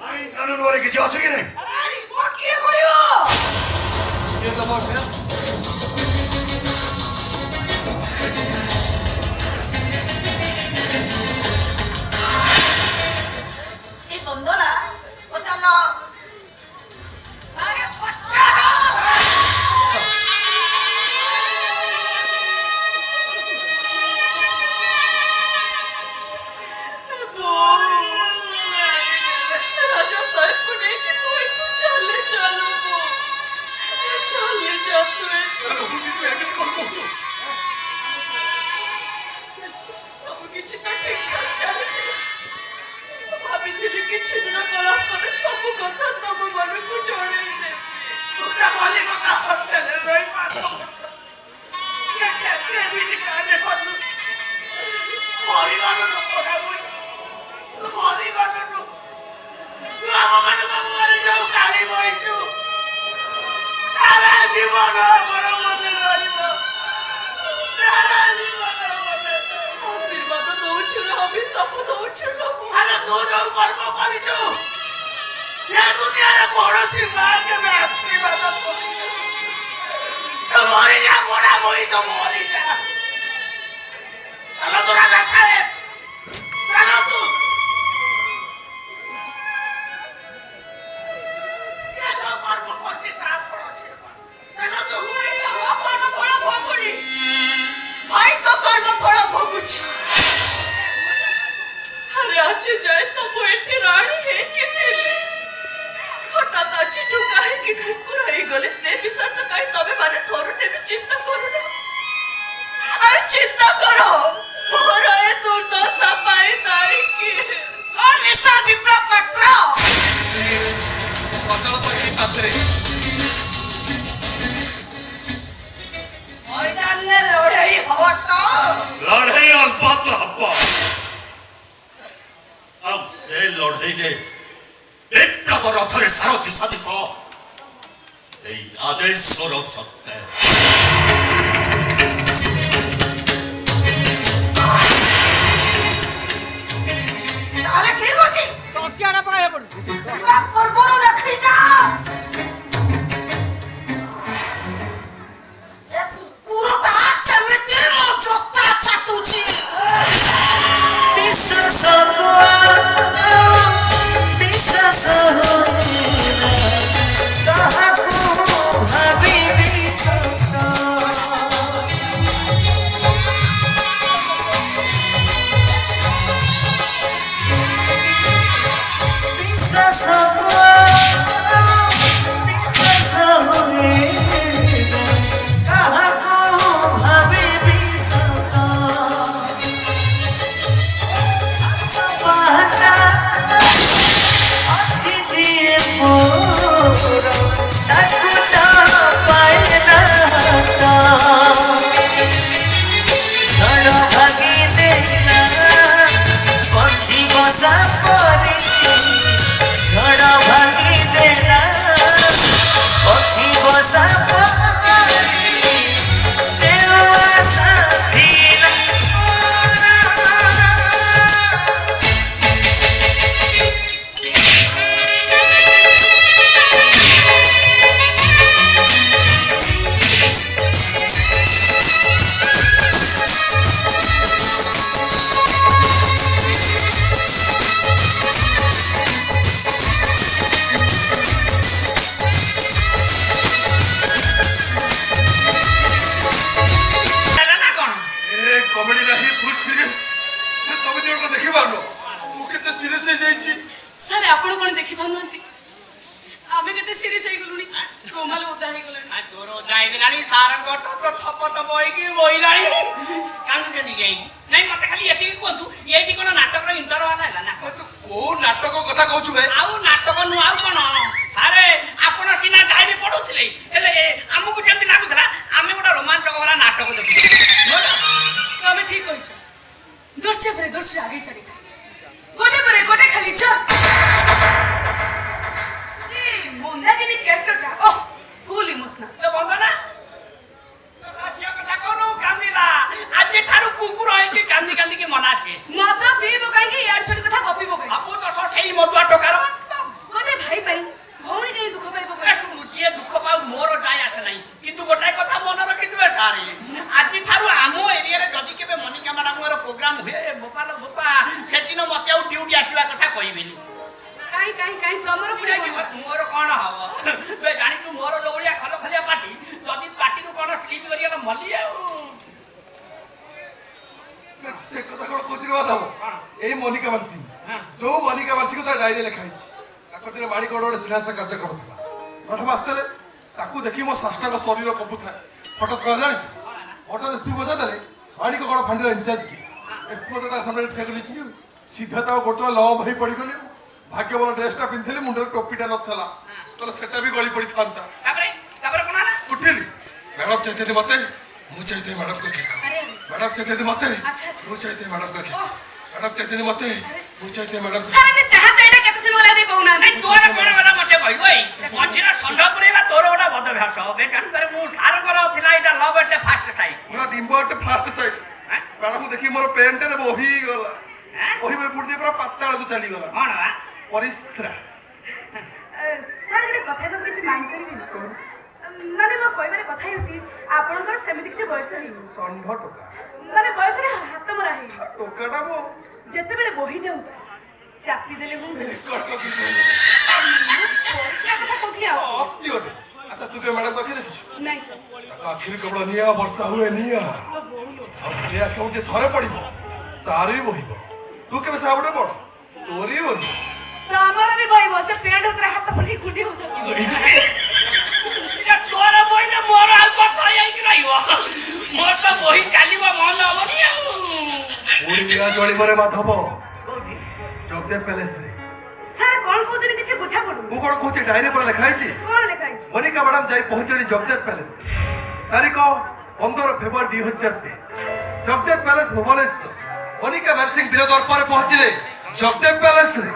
ଆଇନ କାନୁନରେ କିଛି ଅଛି କି ନାହିଁ? କିଏ କରିବ? କିଏ ଦବ ସେ? ବନ୍ଦନା ପଚାର ଆରେ ପଚାର राजा साहब को लेके तू एक चले चलो वो चले जा तू सब किछि तो ठीक ठाक चलती भाविଥିଲି କିଛି ଦିନ କଲା ପରେ ସବୁ କଥା ତମ ମାନଙ୍କୁ ଜଣେଇ ଦେବି। ତୁଟା ବୋଲି କଥା ହୋଟେଲରେ ରହି ପାଠ କେମିତି କାଣ୍ଡେ କଲୁ ମରିଗଲୁ ପଢା ମୁଇ ମରିଗଲୁ ତୁ ଆମମାନଙ୍କୁ ମରିଯାଉ କାଲି ବଇଛୁ ସାରା ଜୀବନ ଆମର ମନେ ରହିବ ସାରା ଜୀବନ ମନେ ଆଶୀର୍ବାଦ ଦଉଛୁ ନା ଅଭିଶାପ ଦଉଛୁ ନା ଆରେ ତୁ ଯୋଉ କର୍ମ କରିଛୁ ଏ ଦୁନିଆରେ କୌଣସି ମା କେବେ ଆଶୀର୍ବାଦ କରିଛୁ ତୁ ମରିଯା ବୁଢା ବୁଢୀ ତୁ ମରିଯା ଚାଲ ତୁ ରାଜା ସାହେବ ଚାଲ ତୁ ଏ ଯୋଉ କର୍ମ କରିଛି ତା ଫଳ ଚାଲ ତୁ କର୍ମ ଫଳ ଭୋଗୁନି ଭାଇଙ୍କ କର୍ମ ଫଳ ଭୋଗୁଛି। अरे आज जाए तो वो एठी राणी है कि थे हठात आज ठुका है कि ठाकुर है गले से विषय तो कहीं तबे माने थोरटे भी चिंता करो ना। अरे चिंता करो मोर ए सुनो सफाई ताई की और मिस्टर विप्लव पात्र ଅଟଳ ପକ୍ଷୀ ପାତ୍ରେ ମଇଦାନରେ ଲଢ଼େଇ ହବ ତ ଲଢ଼େଇ ଅଳ୍ପ ହବ। ଆଉ ସେ ଲଢ଼େଇରେ ବିପ୍ଳବ ରଥରେ ସାରଥି ସାଜିବ ଏଇ ରାଜେଶ୍ୱର ଛତ୍ତେ। ତାହେଲେ ଠିକ ଅଛି ତକିଆଟା ପାଏ ପଡୁଛି ଯିବା ପୂର୍ବରୁ ଦେଖି ଯା ଏ କୁକୁରଟା କେମିତି ମୋ ଜୋତା ଚାଟୁଛି ସାର୍ ଆପଣ କଣ ଦେଖିପାରୁନାହାନ୍ତି ଆମେ କେତେ ସିରିୟସ୍ ହେଇଗଲୁଣି କୋମାଲ ଓଦା ହେଇଗଲାଣି ତୋର ଓଦା ହେଇଗଲାଣି ସାରଙ୍କ ତ ଥପ ଥପ ହେଇକି ବହିଲାଣି କାନ୍ଦୁଛନ୍ତି କାହିଁକି ନାଇଁ ମତେ ଖାଲି ଏତିକି କୁହନ୍ତୁ ଏଇଠି କଣ ନାଟକର ଇଣ୍ଟରଭାଲ ହେଲା ନା ତୁ କୋଉ ନାଟକ କଥା କହୁଛୁ ବେ? ଆଉ ନାଟକ ନୁହଁ ଆଉ କଣ ସାରେ ଆପଣ ସିନା ଡାଏରୀ ପଢୁଥିଲେ ହେଲେ ଆମକୁ ଯେମିତି ଲାଗୁଥିଲା ଆମେ ଗୋଟେ ରୋମାଞ୍ଚକ ଭରା ନାଟକ ଦେଖୁଛୁ ତମେ ଠିକ କହିଛ ଦୃଶ୍ୟ ପରେ ଦୃଶ୍ୟ ଆଗେଇ ଚାଲିଥାଏ ଗୋଟେ ପରେ ଗୋଟେ ଖାଲି ମନ୍ଦାକିନୀ କ୍ୟାରେକ୍ଟରଟା ଓହ ଫୁଲ ଇମୋସନାଲ ବନ୍ଦନା ଝିଅ କଥା କହୁନୁ କାନ୍ଦିଲା ଆଜି ଠାରୁ କୁକୁର ହେଇକି କାନ୍ଦି କାନ୍ଦିକି ମନା ସିଏ ମଦ ପିଇବ କାହିଁକି ଇଆଡେ ସିଆଡେ କଥା ଗପିବ କାହିଁକି ସବୁ ଦୋଷ ସେଇ ମଦୁଆ ଟୋକାର ଗୋଟେ ଭାଇ ପାଇଁ ଭଉଣୀ କାହିଁ ଦୁଃଖ ପାଇବ ଶୁଣୁ ଯିଏ ଦୁଃଖ ପାଉ ମୋର ଯାଏ ଆସେ ନାହିଁ କିନ୍ତୁ ଗୋଟାଏ କଥା ମନେ ରଖିଥିବେ ସାର୍ ଆଜି ଠାରୁ ଆମ ଏରିଆରେ ଯଦି କେବେ ମନିକା ମ୍ୟାଡାମଙ୍କର ପ୍ରୋଗ୍ରାମ ହୁଏ ବୋପାଲ ବୋପା ସେଦିନ ମତେ ଆଉ ଡ୍ୟୁଟି ଆସିବା କଥା କହିବେନି କାହିଁ ତମର ମୋର କଣ ହବ ଜାଣିଛୁ ମୋର ଯୋଉ ଭଳିଆ ଖଲଖଲିଆ ପାଟି ଯଦି ପାଟିରୁ କଣ ସ୍ଲିପ କରିଗଲା ମଲି ଆଉ ସେ କଥା କଣ କହୁଛି ମାଧବ ଏଇ ମନିକା ମାନସି ଯୋଉ ମନିକା ମାନସିକୁ ତା ଡାଇରୀ ଲେଖା ହେଇଛି ତାଙ୍କ ଦିନ ମାଣିକଡ଼ ଗୋଟେ ସିଂହାସନ କାର୍ଯ୍ୟ କରୁଥିଲା ମ୍ୟାଡାମ ଆସିଥିଲେ ତାକୁ ଦେଖି ମୋ ଶାସ୍ତ୍ରଙ୍କ ଶରୀର କମ୍ପୁଥାଏ ହଠାତ୍ କଣ ଜାଣିଛି ହଠାତ୍ ଏସ୍ପି ବଜାଦେଲେ ମାଣିକଗଡ଼ ଫାଣ୍ଡିର ଇନଚାର୍ଜ କିଏ ଏସ୍ପି ମତେ ତା ସାମ୍ନାରେ ଠିଆ କରିଦେଇଛି ସିଧା ତାକୁ ଗୋଟର ଲମ୍ବ ହେଇ ପଡିଗଲି ଭାଗ୍ୟ ଭଲ ଡ୍ରେସଟା ପିନ୍ଧିଲି ମୁଣ୍ଡରେ ଟୋପିଟା ନଥିଲା ତାହେଲେ ସେଟା ବି ଗଳି ପଡିଥାନ୍ତା ତାପରେ କଣ ହେଲା ଉଠିଲି ମ୍ୟାଡମ ଚାହିଁଛନ୍ତି ମତେ ମୁଁ ଚାହିଁଥାଏ ମ୍ୟାଡମଙ୍କ କେକ ମ୍ୟାଡମ ଚାହିଁଛନ୍ତି ମତେ ମୁଁ ଚାହିଁଥାଏ ମ୍ୟାଡମଙ୍କ କେକ ମ୍ୟାଡମ ଚାହିଁଛନ୍ତି ମତେ ମୁଁ ଚାହିଁଥାଏ ମ୍ୟାଡମ ସାର୍ ଆମେ ଚାହା ଚାଇଟା କେତେ ସମୟ ଲାଗେ କହୁନାହାନ୍ତି ତୋର କଣ ହେଲା ମତେ କହିବ ଏଇ ମଝିରେ ଷଣ୍ଢ ପୁରେଇବା ତୋର ଗୋଟେ ବଦ ଅଭ୍ୟାସ ଏବେ ଜାଣିପାରେ ମୁଁ ସାରଙ୍କର ଥିଲା ଏଇଟା ଲଭ୍ ଏଟ୍ ଫାଷ୍ଟ ସାଇଡ୍ ପୁରା ଡିମ୍ବ ଏଟ୍ ଫାଷ୍ଟ ସାଇଡ୍ ମ୍ୟାଡମ ଦେଖି ମୋର ପେଣ୍ଟରେ ବୋହି ଗଲା ବୋହି ବୋହି ବୁଡି ପୁରା ପାତାଳକୁ ଚାଲିଗଲା କଣ ହେଲା ପରିସ୍ରା ସାର୍ ଗୋଟେ କଥା ତ କିଛି ମାଇଣ୍ଡ କରିବେନି ମାନେ ମୋ କହିବାର କଥା ହେଉଛି ଆପଣଙ୍କର ସେମିତି କିଛି ବୟସ ହେଇନି ଷଣ୍ଢ ଟୋକା ମାନେ ବୟସରେ ହାତ ମରା ହେଇନି ଟୋକାଟା ମୋ ଯେତେବେଳେ ବହି ଯାଉଛି ଚାପି ଦେଲେ ମୁଁ ପରିସ୍ରା କଥା କହୁଥିଲି ଆଉ ଆଚ୍ଛା ତୁ କେ ମ୍ୟାଡମ ଆଖି ଦେଖିଛୁ ନାଇଁ ସାର୍ ତାଙ୍କ ଆଖିରେ କେବଳ ନିଆଁ ବର୍ଷା ହୁଏ ନିଆଁ ଆଉ ସେ ଆଖି ହଉଛି ଥରେ ପଡିବ ତାର ବି ବହିବ ତୁ କେବେ ସାବୁଟେ ପଡ ତୋର ବି ବହିବ ତମର ବି ବହିବ ସେ ପେଣ୍ଟ ଉପରେ ହାତ ପକେଇ କୁଟି ହଉଛନ୍ତି ତୋର ବହିଲେ ମୋର ଆଉ କଥା ହେଇକି ରହିବ ମୋର ତ ବହି ଚାଲିବ ମନ ହବନି ଆଉ ପୁଣି ନିଆଁ ଜଳିବରେ ମାଧବ ଜଗଦେବ ପ୍ୟାଲେସରେ ସାର୍ କଣ କହୁଛନ୍ତି କିଛି ବୁଝା ପଡୁନି ମୁଁ କଣ କହୁଛି ଡାଇରୀ ଉପରେ ଲେଖା ହେଇଛି କଣ ଲେଖା ହେଇଛି ମନିକା ମ୍ୟାଡାମ ଯାଇ ପହଞ୍ଚିଲେଣି ଜଗଦେବ ପ୍ୟାଲେସ ତାରିଖ 15 ଫେବୃଆରୀ 2023 ଜଗଦେବ ପ୍ୟାଲେସ ଭୁବନେଶ୍ୱର ମନିକା ମାନସିଂ ବୀର ଦର୍ପରେ ପହଞ୍ଚିଲେ ଜଗଦେବ ପ୍ୟାଲେସରେ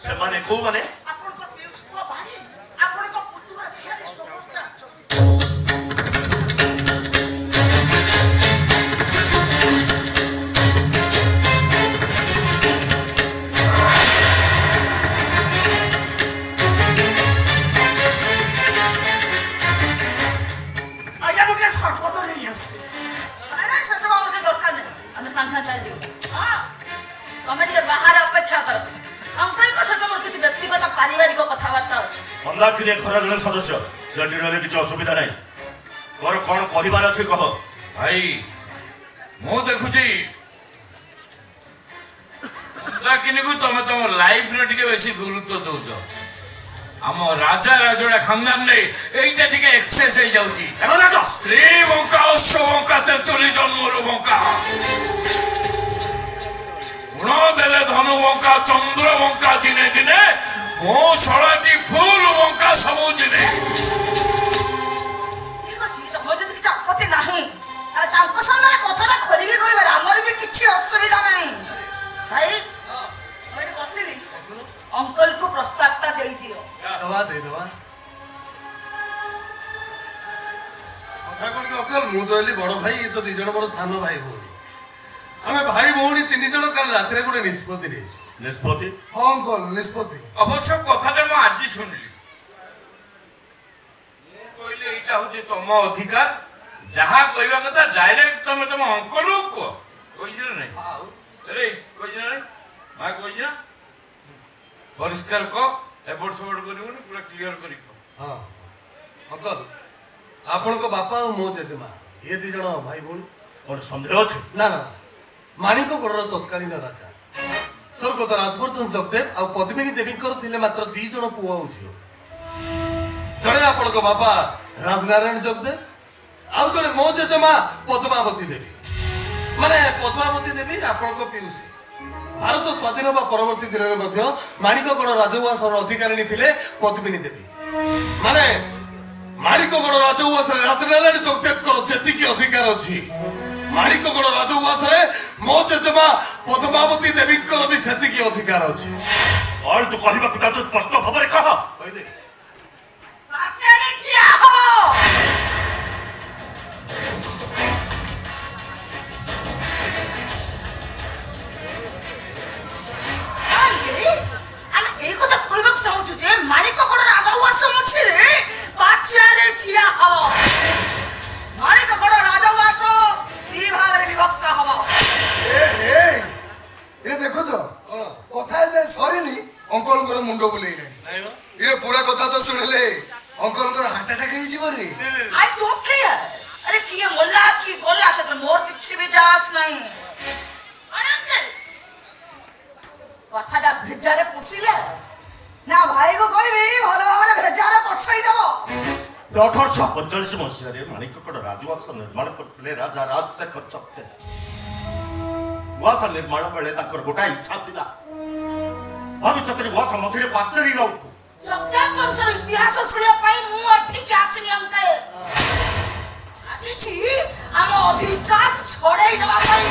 ସେମାନେ କୋଉମାନେ ଆପଣଙ୍କ ପିଉସ ପୁଅ ଭାଇ ଆପଣଙ୍କ ପୁତୁରା ଝିଆରୀ ସମସ୍ତେ ଆସିଛନ୍ତି ଆଜ୍ଞା ମୁଁ ଟିକେ ସର୍ବତ ନେଇ ଆସୁଛି ନାଇଁ ସେସବୁ ଆମର କିଛି ଦରକାର ନାହିଁ ଆମେ ସାଙ୍ଗେ ସାଙ୍ଗେ ଚାଲିଯିବୁ ହଁ ତମେ ଟିକେ ବାହାରେ ଅପେକ୍ଷା କର ଅଙ୍କଲଙ୍କ ସହିତ ମୋର କିଛି ବ୍ୟକ୍ତିଗତ ପାରିବାରିକ କଥାବାର୍ତ୍ତା ଅଛି ମନ୍ଦାକିନୀ ଖରା ଜଣେ ସଦସ୍ୟ ସେଠି ରହିଲେ କିଛି ଅସୁବିଧା ନାହିଁ ତୋର କଣ କହିବାର ଅଛି କହ ଭାଇ ମୁଁ ଦେଖୁଛି ମନ୍ଦାକିନୀକୁ ତମେ ତମ ଲାଇଫରେ ଟିକେ ବେଶୀ ଗୁରୁତ୍ୱ ଦଉଛ ଆମ ରାଜା ରାଜୋଡା ଖାନଦାନରେ ଏଇଟା ଟିକେ ଏକ୍ସେସ ହେଇଯାଉଛି ସ୍ତ୍ରୀ ବଙ୍କା ଅଶ୍ଵ ବଙ୍କା ତେନ୍ତୁଲି ଜନ୍ମରୁ ବଙ୍କା ଗୁଣ ଦେଲେ ଧନୁ ବଙ୍କା ଚନ୍ଦ୍ର ବଙ୍କା ଦିନେ ଦିନେ ମୋ ଶଳାଟି ଫୁଲ ବଙ୍କା ସବୁ ଦିନେ ଠିକ ଅଛି ତମର ଯଦି କିଛି ଆପତ୍ତି ନାହିଁ ତାଙ୍କ ସାମ୍ନାରେ କଥାଟା ଖୋଲିକି କହିବାରେ ଆମର ବି କିଛି ଅସୁବିଧା ନାହିଁ ଭାଇ ମୁଁ ଏଠି ବସିଲି ଅଙ୍କଲକୁ ପ୍ରସ୍ତାବଟା ଦେଇଦିଅ ଦେଇଦବା କଥା କଣ କି ଅଙ୍କଲ ମୁଁ ତ ହେଲି ବଡ ଭାଇ ଏ ତ 2 ଜଣ ମୋର ସାନ ଭାଇ ଭଉଣୀ ଆମେ ଭାଇ ଭଉଣୀ 3 ଜଣ କାଲି ରାତିରେ ଗୋଟେ ନିଷ୍ପତ୍ତି ନେଇଛୁ ନିଷ୍ପତ୍ତି ହଁ ଅଙ୍କଲ ନିଷ୍ପତ୍ତି ଅବଶ୍ୟ କଥାଟା ମୁଁ ଆଜି ଶୁଣିଲି ମୁଁ କହିଲି ଏଇଟା ହଉଛି ତମ ଅଧିକାର ଯାହା କହିବା କଥା ଡାଇରେକ୍ଟ ତମେ ତମ ଅଙ୍କଲକୁ କୁହ। କହିଛି ନା ନାଇଁ? ଆରେ କହିଛି ନା ନାଇଁ? ମା କହିଛି ନା? ପରିଷ୍କାର କହ, ଏପଟ ସେପଟ କରିବୁନି, ପୁରା କ୍ଲିୟର କରି କହ। ହଁ ଅଙ୍କଲ, ଆପଣଙ୍କ ବାପା ଆଉ ମୋ ଜେଜେମା ଇଏ 2 ଜଣ ଭାଇ ଭଉଣୀ। ମୋର ସନ୍ଦେହ ଅଛି? ନା ନା, ମାଣିକଗଡ଼ର ତତ୍କାଳୀନ ରାଜା ସ୍ୱର୍ଗତ ରାଜବର୍ଦ୍ଧନ ଜଗଦେବ ଆଉ ପଦ୍ମିନୀ ଦେବୀଙ୍କର ଥିଲେ ମାତ୍ର 2 ଜଣ ପୁଅ ଆଉ ଝିଅ। ଜଣେ ଆପଣଙ୍କ ବାପା ରାଜନାରାୟଣ ଜଗଦେବ, ଆଉ ଜଣେ ମୋ ଜେଜେମା ପଦ୍ମାବତୀ ଦେବୀ। ମାନେ ପଦ୍ମାବତୀ ଦେବୀ ଆପଣଙ୍କ ପିଉସୀ। ଭାରତ ସ୍ୱାଧୀନ ହେବା ପରବର୍ତ୍ତୀ ଦିନରେ ମଧ୍ୟ ମାଣିକଗଡ଼ ରାଜଉଆସର ଅଧିକାରିଣୀ ଥିଲେ ପଦ୍ମିନୀ ଦେବୀ। ମାନେ ମାଣିକଗଡ଼ ରାଜଉଆସରେ ରାଜନାରାୟଣ ଜଗଦେବଙ୍କର ଯେତିକି ଅଧିକାର ଅଛି, ମାଣିକଗଡ଼ ରାଜଉଆସରେ ମୋ ଜେଜେମା ପଦ୍ମାବତୀ ଦେବୀଙ୍କର ବି ସେତିକି ଅଧିକାର ଅଛି। କଣ ତୁ କହିବାକୁ ଚାହୁଁଛୁ ସ୍ପଷ୍ଟ ଭାବରେ କହ। କହିଲେ ପାଚେରୀ ଠିଆ ହବ। ଆମେ ଏଇ କଥା କହିବାକୁ ଚାହୁଁଛୁ ଯେ ମାଣିକଗଡ଼ ରାଜଉଆସ ମଝିରେ ପାଚେରୀ ଠିଆ ହବ। ମାଣିକଗଡ଼ ରାଜଉଆସ 2 ଭାଗରେ ବିଭକ୍ତ ହବ। ଏରେ ଦେଖୁଛ କଥା ଯେ ସରିନି, ଅଙ୍କଲଙ୍କର ମୁଣ୍ଡ ବୁଲେଇଲାଣି। ଏରେ ପୁରା କଥା ତ ଶୁଣିଲେ ଅଙ୍କଲଙ୍କର ହାର୍ଟ ଆଟାକ୍ ହେଇଯିବ ରେ। I don't care. ଆରେ କିଏ ମଲା କି ଗଲା ସେଥିରେ ମୋର କିଛି ବି ଯାସ ନାହିଁ। କଥାଟା ଭେଜାରେ ପଶିଲେ ନା ଭାଇକୁ କହିବି ଭଲ ଭାବରେ ଭେଜାରେ ପଶାଇ ଦବ। 1845 ମସିହାରେ ମାଣିକଗଡ଼ ରାଜଉଆସ ନିର୍ମାଣ କରିଥିଲେ ରାଜା ରାଜଶେଖର ଜଗଦେବ। ଉଆସ ନିର୍ମାଣ ବେଳେ ତାଙ୍କର ଗୋଟାଏ ଇଚ୍ଛା ଥିଲା, ଭବିଷ୍ୟତରେ ଉଆସ ମଝିରେ ପାଚେରୀ ରହୁଛୁ। ଜଗଦେବ ବଂଶର ଇତିହାସ ଶୁଣିବା ପାଇଁ ମୁଁ ଏଠିକି ଆସିନି ଅଙ୍କଲ। ଆସିଛି ଆମ ଅଧିକାର ଛଡେଇ ଦେବା ପାଇଁ।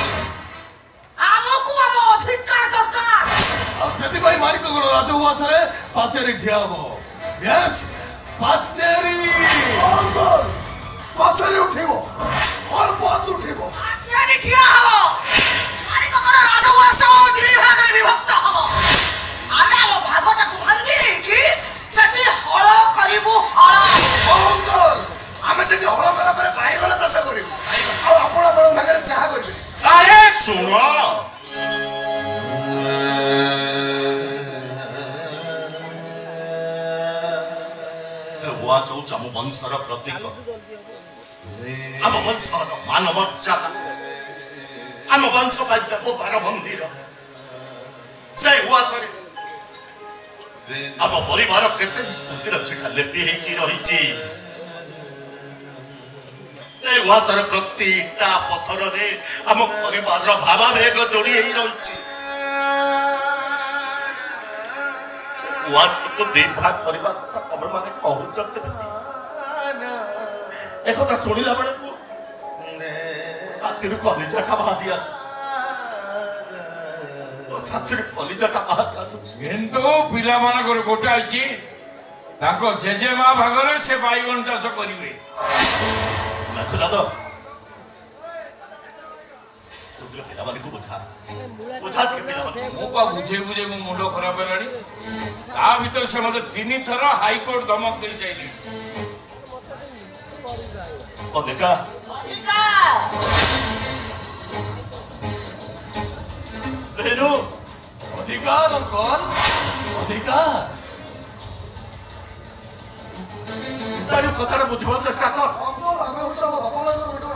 ଆମକୁ ଆମ ଅଧିକାର ଦରକାର। ଆଉ ସେଥିପାଇଁ ମାଣିକଗଡ଼ ରାଜଉଆସରେ ପାଚେରୀ ଠିଆ ହବ। ୟେସ୍, ପାଚେରୀ। ଅଙ୍କଲ ପାଚେରୀ ଉଠିବ, ଅଳ୍ପ ଉଠିବ। ପାଚେରୀ ଠିଆ ହବ। ମାଣିକଗଡ଼ ରାଜଉଆସ 2 ଭାଗରେ ବିଭକ୍ତ ହବ। ଆମେ ଆମ ଭାଗଟାକୁ ଭାଙ୍ଗି ଦେଇକି ସେଠି ହଳ କରିବୁ। ହଳ। ଅଙ୍କଲ ଆମେ ସେଠି ହଳ କଲା ପରେ ବାଇଗଣ ଚାଷ କରିବୁ, ଆଉ ଆପଣ ଆପଣଙ୍କ ଭାଗରେ ଯାହା କରିବେ। ଆରେ ଶୁଣ, ସେ ଉଆସ ହଉଛି ଆମ ବଂଶର ପ୍ରତୀକ, ଆମ ବଂଶର ମାନ ମର୍ଯ୍ୟାଦା, ଆମ ବଂଶ ପାଇଁ ଦେବତାର ମନ୍ଦିର। ସେ ଉଆସରେ ଆମ ପରିବାର କେତେ ସ୍ମୃତିର ଚିଠା ଲେପି ହେଇକି ରହିଛି। ସେ ଉଆସର ପ୍ରତି ଇଟା ପଥରରେ ଆମ ପରିବାରର ଭାବାବେଗ ଯୋଡି ହେଇ ରହିଛି। ଉଆସକୁ 2 ଭାଗ କରିବା କଥା ତମେ ମାନେ କହୁଛ କେମିତି? ଏକଥା ଶୁଣିଲା ବେଳକୁ ଛାତିରୁ କଲିଜାଟା ବାହାରି ଆସୁଛି। ଛାତିରୁ କଲିଜାଟା ବାହାରି ଆସୁଛି। କିନ୍ତୁ ପିଲାମାନଙ୍କର ଗୋଟା ଅଛି, ତାଙ୍କ ଜେଜେମା ଭାଗରେ ସେ ବାଇଗଣ ଚାଷ କରିବେ। ପିଲାମାନଙ୍କୁ ବୁଝା ଟିକେ ପିଲାମାନଙ୍କୁ। ମୁଁ ପା ବୁଝେଇ ବୁଝେଇ ମୋ ମୁଣ୍ଡ ଖରାପ ହେଲାଣି। ତା ଭିତରେ ସେ ମତେ 3 ଥର ହାଇକୋର୍ଟ ଧମକ ଦେଇ ଯାଇଥିଲେ। ଅଧିକାର ଅଧିକାର ଅଙ୍କଲ, ଅଧିକାର। କଥାଟା ବୁଝିବାକୁ ଚେଷ୍ଟା କର। ଅଙ୍କଲ ଆମେ ହଉଛି ଆମ ବାପା ମାଙ୍କର ଗୋଟେ